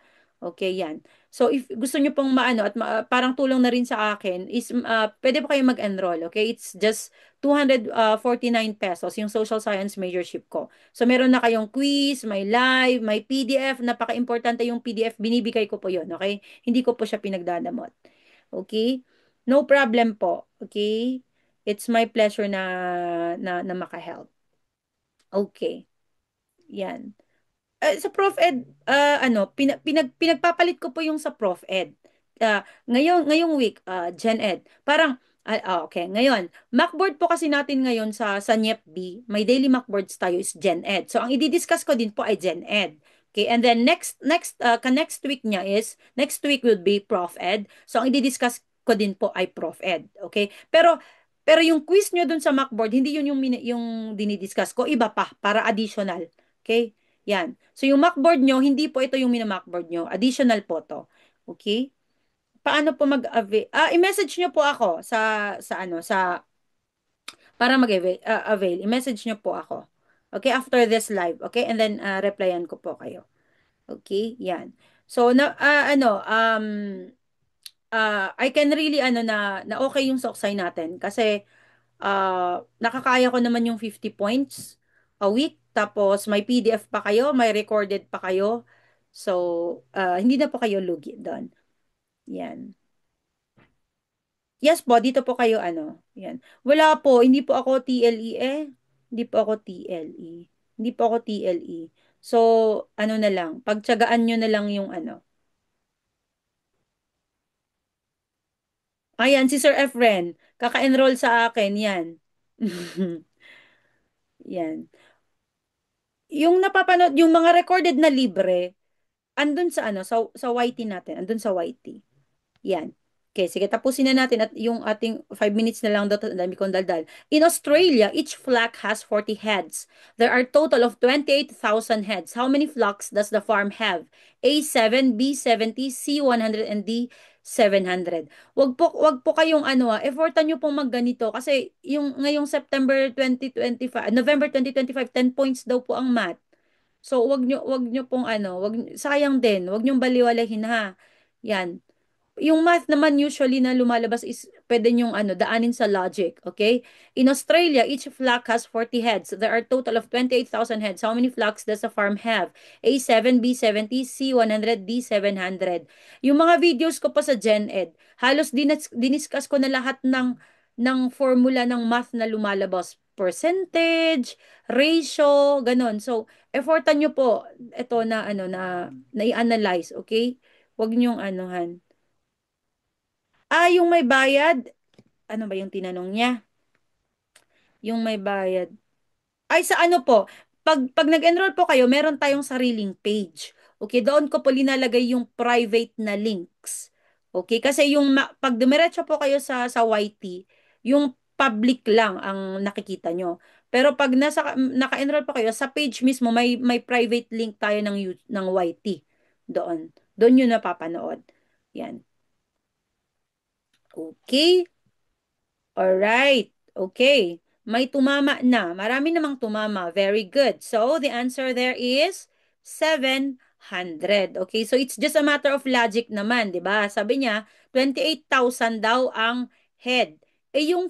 Okay, yan. So if gusto niyo pong at parang tulong na rin sa akin is pwede po kayo mag-enroll, okay? It's just 249 pesos yung social science majorship ko. So meron na kayong quiz, may live, may PDF, napaka-importante yung PDF, binibigay ko po 'yon, okay? Hindi ko po siya pinagdadamot. Okay? No problem po, okay? It's my pleasure na maka-help. Okay. Yan. Sa Prof Ed, pinagpapalit ko po yung sa Prof Ed. Ngayong week, Gen Ed. Parang, okay, ngayon, Macboard po kasi natin ngayon sa NYEP-B, may daily Macboards tayo is Gen Ed. So, ang i-discuss ko din po ay Gen Ed. Okay, and then next week niya is, next week will be Prof Ed. So, ang i-discuss ko din po ay Prof Ed. Okay? Pero yung quiz nyo dun sa Macboard, hindi yun yung dinidiscuss ko, iba pa, para additional. Okay? Yan. So, yung Macboard nyo, hindi po ito yung mina-Macboard nyo. Additional po to. Okay? Paano po mag-avail? I-message nyo po ako para mag-avail. I-message nyo po ako. Okay? After this live. Okay? And then, replyan ko po kayo. Okay? Yan. So, I can really, na okay yung soksay natin. Kasi, nakakaya ko naman yung 50 points a week. Tapos may PDF pa kayo, may recorded pa kayo. So, hindi na po kayo lugi doon. Yan. Yes po, dito po kayo Yan. Wala po, hindi po ako TLE eh. Hindi po ako TLE. Hindi po ako TLE. So, na lang, pagtiyagaan nyo na lang yung Ayan, si Sir Efren. Kaka-enroll sa akin, yan. Yan. Yung napapanood, yung mga recorded na libre, andun sa YT natin, andun sa YT. Yan. Okay, sige, tapusin na natin at yung ating 5 minutes na lang daw, ang dami kong daldal. In Australia, each flock has 40 heads. There are total of 28,000 heads. How many flocks does the farm have? A, 7, B, 70, C, 100, and D, 700. Wag po kayong effortan nyo pong magganito kasi yung ngayong September 2025, November 2025, 10 points daw po ang math. So, wag nyo pong sayang din, wag nyo baliwalahin ha. Yan. Yung math naman usually na lumalabas is pwede nyong daanin sa logic, okay? In Australia, each flock has 40 heads. There are total of 28,000 heads. How many flocks does a farm have? A, 7, B, 70, C, 100, D, 700. Yung mga videos ko pa sa Gen Ed, halos diniscuss ko na lahat ng formula ng math na lumalabas. Percentage, ratio, ganon. So, effortan nyo po ito na i-analyze, okay? Huwag nyong anuhan. Yung may bayad, ano ba yung tinanong niya? Yung may bayad. Ay, sa po, pag nag-enroll po kayo, meron tayong sariling page. Okay, doon ko po linalagay yung private na links. Okay, kasi pag dumiretso po kayo sa YT, yung public lang ang nakikita nyo. Pero pag naka-enroll po kayo, sa page mismo, may private link tayo ng YT. Doon. Doon yun napapanood. Yan. Okay. Alright. Okay. May tumama na. Marami namang tumama. Very good. So, the answer there is 700. Okay, so it's just a matter of logic naman, 'di ba? Sabi niya, 28,000 daw ang head. Yung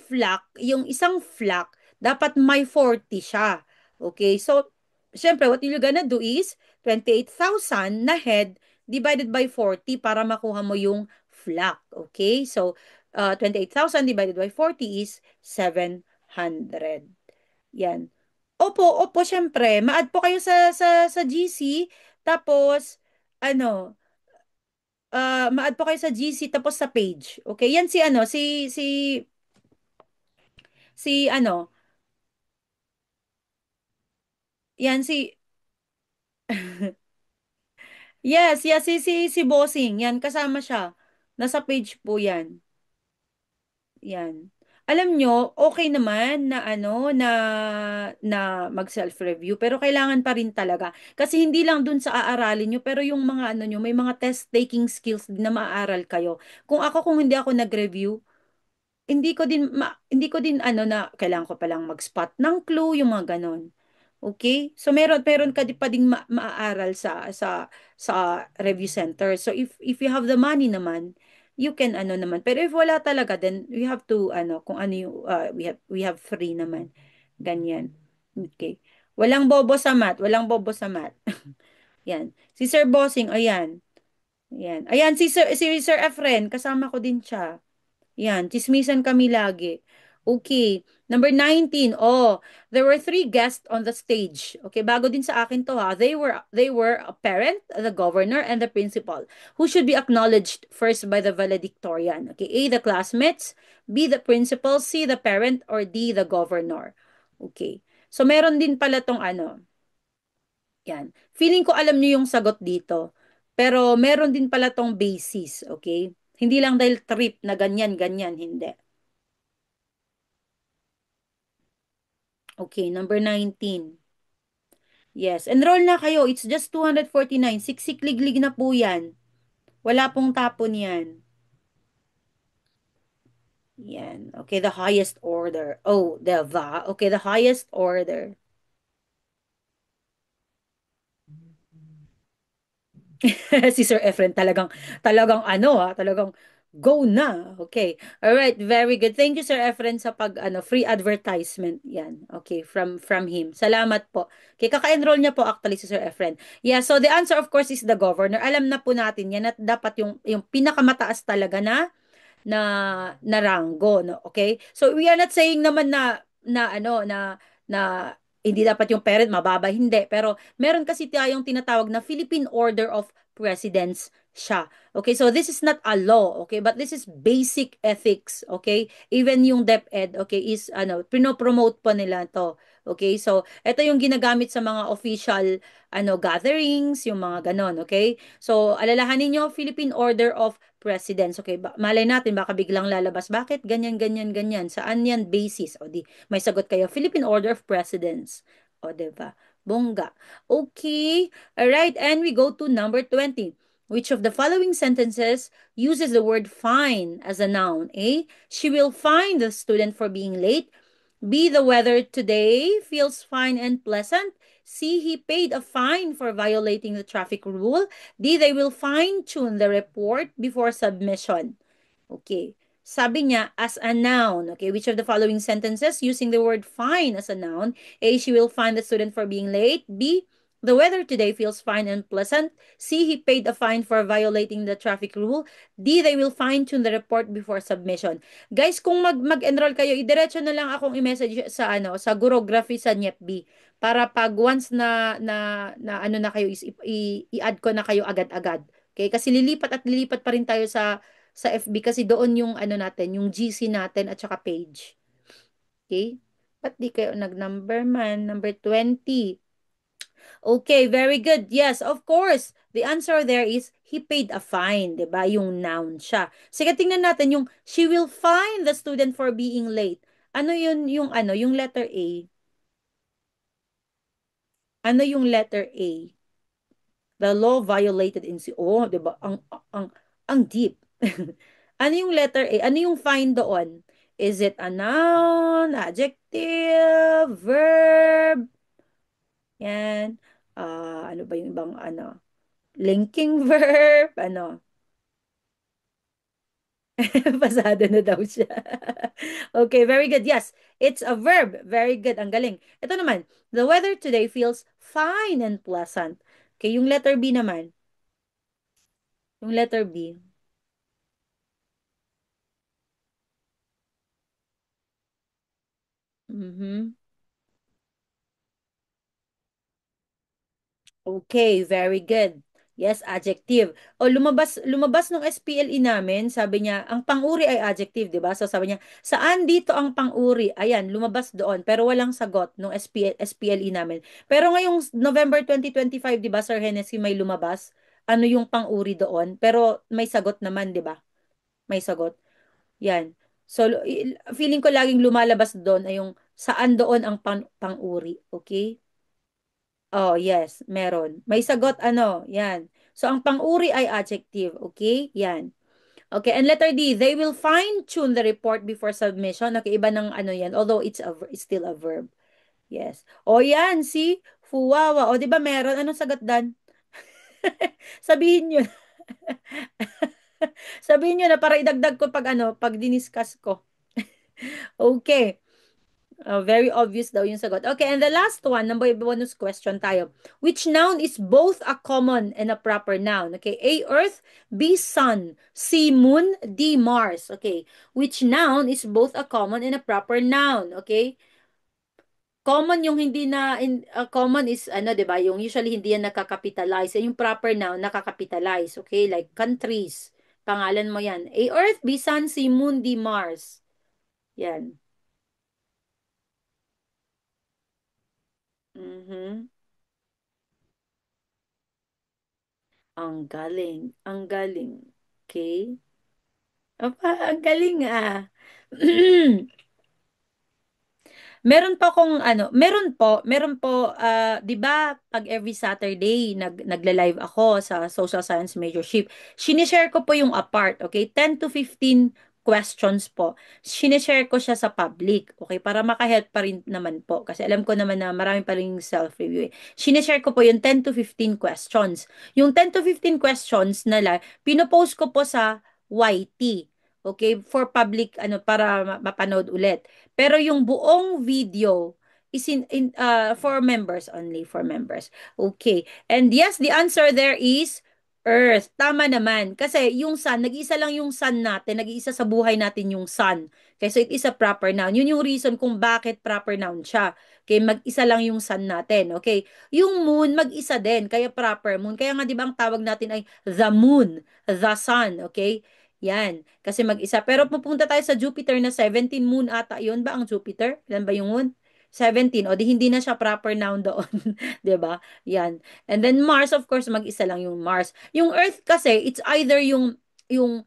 isang flock, dapat may 40 siya. Okay, so syempre, what you're gonna do is 28,000 na head divided by 40 para makuha mo yung flock. Okay? So, 28,000 divided by 40 is 700. Yan. Opo, opo, syempre. Ma-add po kayo sa GC. Tapos, ano, ma-add po kayo sa GC tapos sa page. Okay? Yan si ano, si ano, yan si yes, yes, si Bossing. Yan, kasama siya. Nasa page po yan. Yan. Alam nyo, okay naman na ano, na mag self-review, pero kailangan pa rin talaga. Kasi hindi lang dun sa aaralin nyo, pero yung mga ano nyo, may mga test-taking skills din na maaaral kayo. Kung hindi ako nag-review, hindi ko din ano na kailangan ko palang mag-spot ng clue, yung mga ganon. Okay? So meron ka pa ding maaaral sa review center. So if you have the money naman, you can ano naman. Pero if wala talaga, then we have to ano kung ano yung we have free naman. Ganyan. Okay. Walang bobo sa math. Yan. Si Sir Bossing, ayan. Ayan. Ayan si Sir Efren, kasama ko din siya. Yan, chismisan kami lagi. Okay. Number 19. Oh, there were three guests on the stage. Okay, bago din sa akin to ha. They were a parent, the governor, and the principal, who should be acknowledged first by the valedictorian. Okay, A, the classmates, B, the principal, C, the parent, or D, the governor. Okay. So, meron din pala tong ano. Yan. Feeling ko alam niyo yung sagot dito. Pero meron din pala tong basis, okay? Hindi lang dahil trip na ganyan, ganyan, hindi. Okay, number 19. Yes, enroll na kayo. It's just 249. Siksik-liglig na po yan. Wala pong tapon yan. Yan. Okay, the highest order. Oh, the va. Okay, the highest order. Si Sir Efren talagang ano talagang go na. Okay. All right, very good. Thank you Sir Efren sa pag ano free advertisement 'yan. Okay, from him. Salamat po. Okay, kaka-enroll niya po actually si Sir Efren. Yeah, so the answer of course is the governor. Alam na po natin 'yan at dapat yung pinakamataas talaga na na ranggo, no? Okay? So we are not saying naman na hindi dapat yung parent mababa, hindi. Pero meron kasi tayong tinatawag na Philippine Order of Presidents siya. Okay, so this is not a law, okay? But this is basic ethics, okay? Even yung DepEd, okay, is ano, pinopromote pa nila to. Okay, so ito yung ginagamit sa mga official ano gatherings, yung mga ganon, okay? So alalahanin nyo, Philippine Order of Presidents. Okay, malay natin baka biglang lalabas. Bakit ganyan, ganyan, ganyan? Saan yan basis? O di, may sagot kayo. Philippine Order of Presidents. O, diba? Bongga. Okay. All right. And we go to number 20. Which of the following sentences uses the word fine as a noun? A, she will fine the student for being late. B, the weather today feels fine and pleasant. C, he paid a fine for violating the traffic rule. D, they will fine-tune the report before submission. Okay. Sabi niya, as a noun. Okay, which of the following sentences using the word fine as a noun? A, she will fine the student for being late. B, the weather today feels fine and pleasant. C, he paid a fine for violating the traffic rule. D, they will fine-tune the report before submission. Guys, kung mag-enroll kayo, idiretso na lang akong i-message sa ano, sa Gurography sa NYEPB para pag once na ano na kayo is i-add ko na kayo agad-agad. Okay? Kasi lilipat pa rin tayo sa FB kasi doon yung ano natin, yung GC natin at saka page. Okay? Ba't di kayo nag-number man? Number 20. Okay, very good. Yes, of course. The answer there is he paid a fine, 'di ba? Yung noun siya. Sige, tingnan natin yung she will fine the student for being late. Ano yun yung ano, yung letter A? Ano yung letter A? The law violated in oh, 'di ba? Ang deep. Ano yung letter A? Ano yung fine doon? Is it a noun, adjective, verb? Yan. Ano ba yung ibang ano? Linking verb, ano? Pasado na daw siya. Okay, very good. Yes, it's a verb. Very good. Ang galing. Ito naman, the weather today feels fine and pleasant. Okay, yung letter B naman. Yung letter B. Mhm. Okay, very good. Yes, adjective. O lumabas nung SPLE namin, sabi niya, ang pang-uri ay adjective, 'di ba? So sabi niya, saan dito ang pang-uri? Ayan, lumabas doon, pero walang sagot nung SPLE namin. Pero ngayong November 2025, 'di ba, Sir Hennessy, may lumabas ano yung pang-uri doon, pero may sagot naman, 'di ba? May sagot. Yan. So feeling ko laging lumalabas doon ay yung saan doon ang pang-uri, okay? Oh, yes, meron. May sagot ano, yan. So, ang pang-uri ay adjective, okay? Yan. Okay, and letter D, they will fine-tune the report before submission. Okay, iba ng ano yan, although it's still a verb. Yes. O yan, see? Fuwawa. O, di ba meron? Anong sagot dan? Sabihin nyo. Sabihin nyo na para idagdag ko pag ano, pag diniscuss ko. Okay. Very obvious daw yung sagot. Okay, and the last one, number bonus question tayo. Which noun is both a common and a proper noun? Okay, A, Earth, B, Sun, C, Moon, D, Mars. Okay, which noun is both a common and a proper noun? Okay, common yung hindi na, common is ano, 'di ba? Yung usually hindi yan nakakapitalize. Yung proper noun nakakapitalize. Okay, like countries. Pangalan mo yan. A, Earth, B, Sun, C, Moon, D, Mars. Yan. Mhm. Ang galing, ang galing. Okay? Aba, ang galing ah. Meron po, 'di ba, pag every Saturday nagla-live ako sa Social Science Majorship. Sinishare ko po yung apart, okay? 10 to 15 questions po. Sinishare ko siya sa public, okay? Para makahelp pa rin naman po. Kasi alam ko naman na marami pa rin self-review eh. Sinishare ko po yung 10 to 15 questions. Yung 10 to 15 questions na pinopost ko po sa YT. Okay? For public, ano, para mapanood ulit. Pero yung buong video is for members only, for members. Okay. And yes, the answer there is Earth. Tama naman. Kasi yung sun, nag-iisa lang yung sun natin. Nag-iisa sa buhay natin yung sun. Okay, so it is a proper noun. Yun yung reason kung bakit proper noun siya. Okay, mag-isa lang yung sun natin. Okay. Yung moon, mag-isa din. Kaya proper moon. Kaya nga, di ba, ang tawag natin ay the moon, the sun. Okay. Yan. Kasi mag-isa. Pero pupunta tayo sa Jupiter na 17 moon ata. Yun ba ang Jupiter? Ilan ba yung moon? 17. O di hindi na siya proper noun doon. 'Di ba? Yan. And then Mars, of course, mag-isa lang yung Mars. Yung Earth kasi, it's either yung yung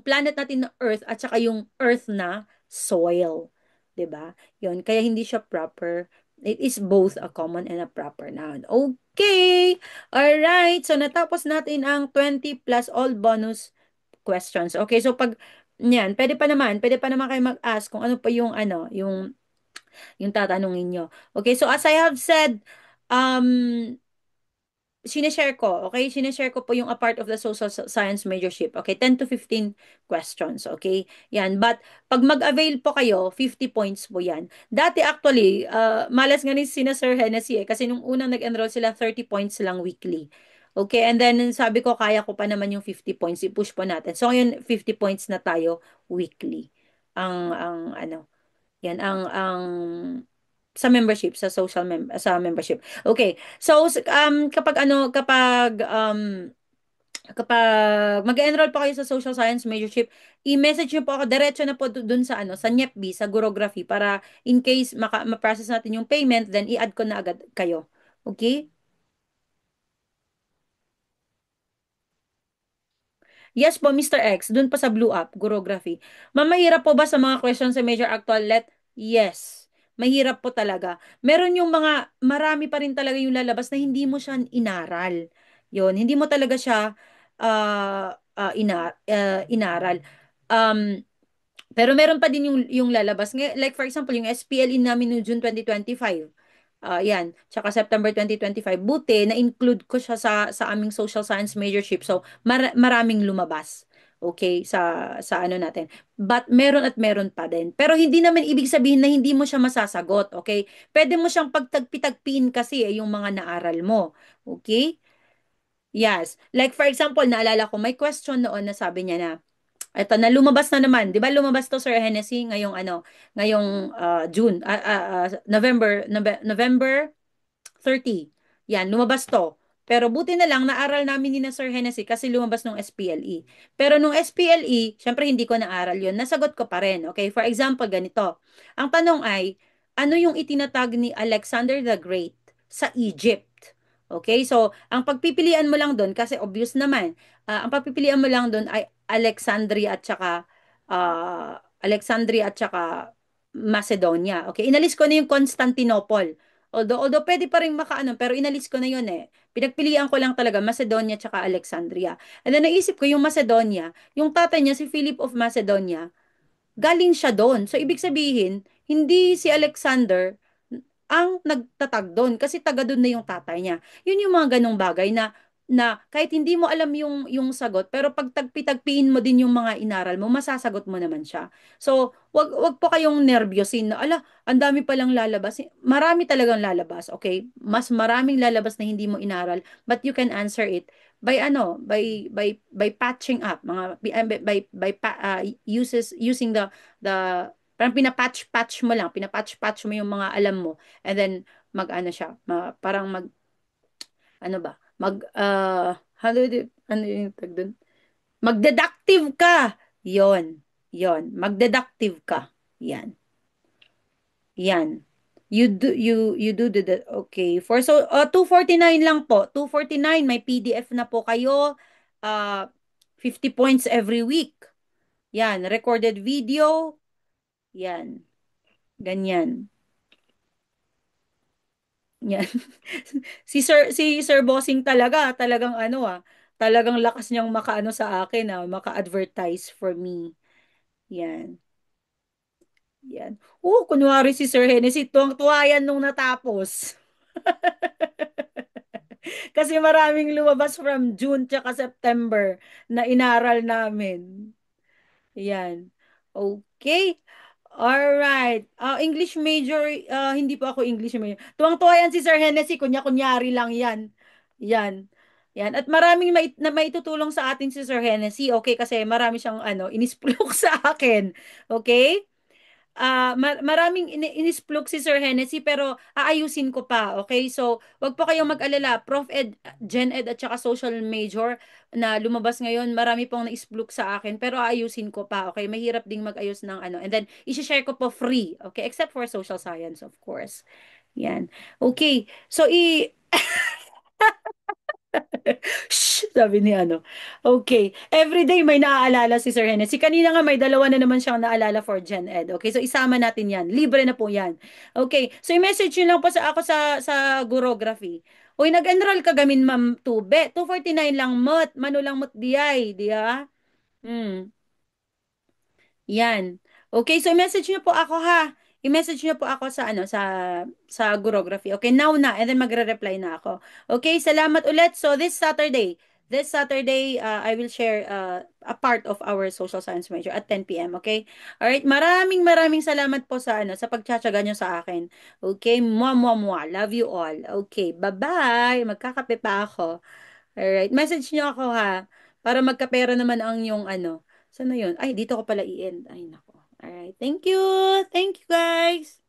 planet natin na Earth at saka yung Earth na soil. 'Di ba? Yun. Kaya hindi siya proper. It is both a common and a proper noun. Okay. Alright. So, natapos natin ang 20 plus all bonus questions. Okay, so pag yan, pwede pa naman kayo mag-ask kung ano pa yung ano, yung tatanungin nyo. Okay, so as I have said, um, sinishare ko, okay? Sinishare ko po yung a part of the social science majorship. Okay, 10 to 15 questions, okay? Yan, but pag mag-avail po kayo, 50 points po yan. Dati actually, malas nga ni sina Sir Hennessy eh, kasi nung unang nag-enroll sila, 30 points lang weekly. Okay, and then sabi ko, kaya ko pa naman yung 50 points, i-push po natin. So ngayon, 50 points na tayo weekly. Ang ano, yan, ang sa membership, sa membership. Okay. So, kapag mag-enroll pa kayo sa social science majorship, i-message niyo po ako diretso na po dun sa ano, sa NYEPB, sa Gurography para in case ma-process natin yung payment, then i-add ko na agad kayo. Okay? Yes po, Mr. X, dun pa sa Blue Up, Gurography. Mamahirap po ba sa mga questions sa Major Actual Let? Yes. Mahirap po talaga. Meron yung marami pa rin talaga yung lalabas na hindi mo siya inaral. Yun, hindi mo talaga siya inaral. Um, pero meron pa din yung lalabas. Like for example, yung SPLE namin noong June 2025. Yan. Tsaka September 2025. Buti, na-include ko siya sa aming social science majorship. So, maraming lumabas. Okay, sa ano natin. But meron at meron pa din. Pero hindi naman ibig sabihin na hindi mo siya masasagot, okay? Pwede mo siyang pagtagpi-tagpiin kasi yung mga naaral mo. Okay? Yes. Like for example, naalala ko may question noon na sabi niya na eto na lumabas na naman. 'Di ba lumabas to Sir Hennessy ngayong June, November 30. Yan, lumabas to. Pero buti na lang, naaral namin ni na Sir Hennessy kasi lumabas nung SPLE. Pero nung SPLE, syempre hindi ko naaral yun. Nasagot ko pa rin. Okay, for example, ganito. Ang tanong ay, ano yung itinatag ni Alexander the Great sa Egypt? Okay, so ang pagpipilian mo lang doon, kasi obvious naman, ang pagpipilian mo lang doon ay Alexandria at saka Macedonia. Okay, inalis ko na yung Constantinople. Although pwede pa rin makaano, pero inalis ko na yun eh. Pinagpilian ko lang talaga Macedonia tsaka Alexandria. And then naisip ko yung Macedonia, yung tatay niya si Philip of Macedonia, galing siya doon. So ibig sabihin, hindi si Alexander ang nagtatag doon kasi taga doon na yung tatay niya. Yun yung mga ganong bagay na kahit hindi mo alam yung sagot, pero pag tagpi-tagpiin mo din yung mga inaral mo, masasagot mo naman siya. So, wag po kayong nervyosin na, ala, ang dami palang lalabas. Marami talagang lalabas, okay? Mas maraming lalabas na hindi mo inaral, but you can answer it by by patching up using the parang pinapatch-patch mo lang, pinapatch-patch mo yung mga alam mo, and then mag-ano siya, parang ano ba, ano yung tag dun? Mag-deductive ka. Mag-deductive ka. Yan. Yan. You do okay. For so 249 lang po. 249 may PDF na po kayo. 50 points every week. Yan, recorded video. Yan. Ganyan. Yan. Si Sir Bossing talagang ano talagang lakas niyang makaano sa akin maka-advertise for me. Yan. Yan. Kunwari si Sir Hennessy, tuwang-tuwa yan nung natapos. Kasi maraming lumabas from June tsaka September na inaral namin. Yan. Okay. Alright. English major, hindi po ako English major. Tuwang-tuwa yan si Sir Hennessy, kunya-kunyari lang yan. Yan. Yan. At maraming na maitutulong sa atin si Sir Hennessy, okay? Kasi marami siyang inisplok sa akin. Okay? Maraming inisplok si Sir Hennessy pero aayusin ko pa, okay? So, wag po kayong mag-alala. Prof Ed, Gen Ed at saka Social Major na lumabas ngayon, marami pong na-isplok sa akin pero aayusin ko pa, okay? Mahirap ding mag-ayos ng ano. And then, i-share ko po free, okay? Except for Social Science, of course. Yan. Okay. So, Shh, sabi ni ano. Okay. Everyday may naaalala si Sir Hennessy. Kanina nga may dalawa na naman siyang naalala for Gen Ed. Okay, so isama natin yan. Libre na po yan. Okay, so i-message nyo lang po sa ako sa Gurography. Uy, nag-enroll ka gamin ma'am Tube. 249 lang mot. Mano lang mot diyay. Di ha? Hmm. Yan. Okay, so i-message niyo po ako ha. I-message niyo po ako sa Gurography. Okay, now na and then magre-reply na ako. Okay, salamat ulit. So this Saturday, I will share a part of our social science major at 10 p.m. Okay? All right, maraming maraming salamat po sa pagtsatsaga niyo sa akin. Okay, mua mua mua. Love you all. Okay, bye-bye. Magkakape pa ako. All right, message niyo ako ha para magkapera naman ang yung ano. Saan na yun? Ay, dito ko pala i-end. Ay, nako. Alright. Thank you. Thank you, guys.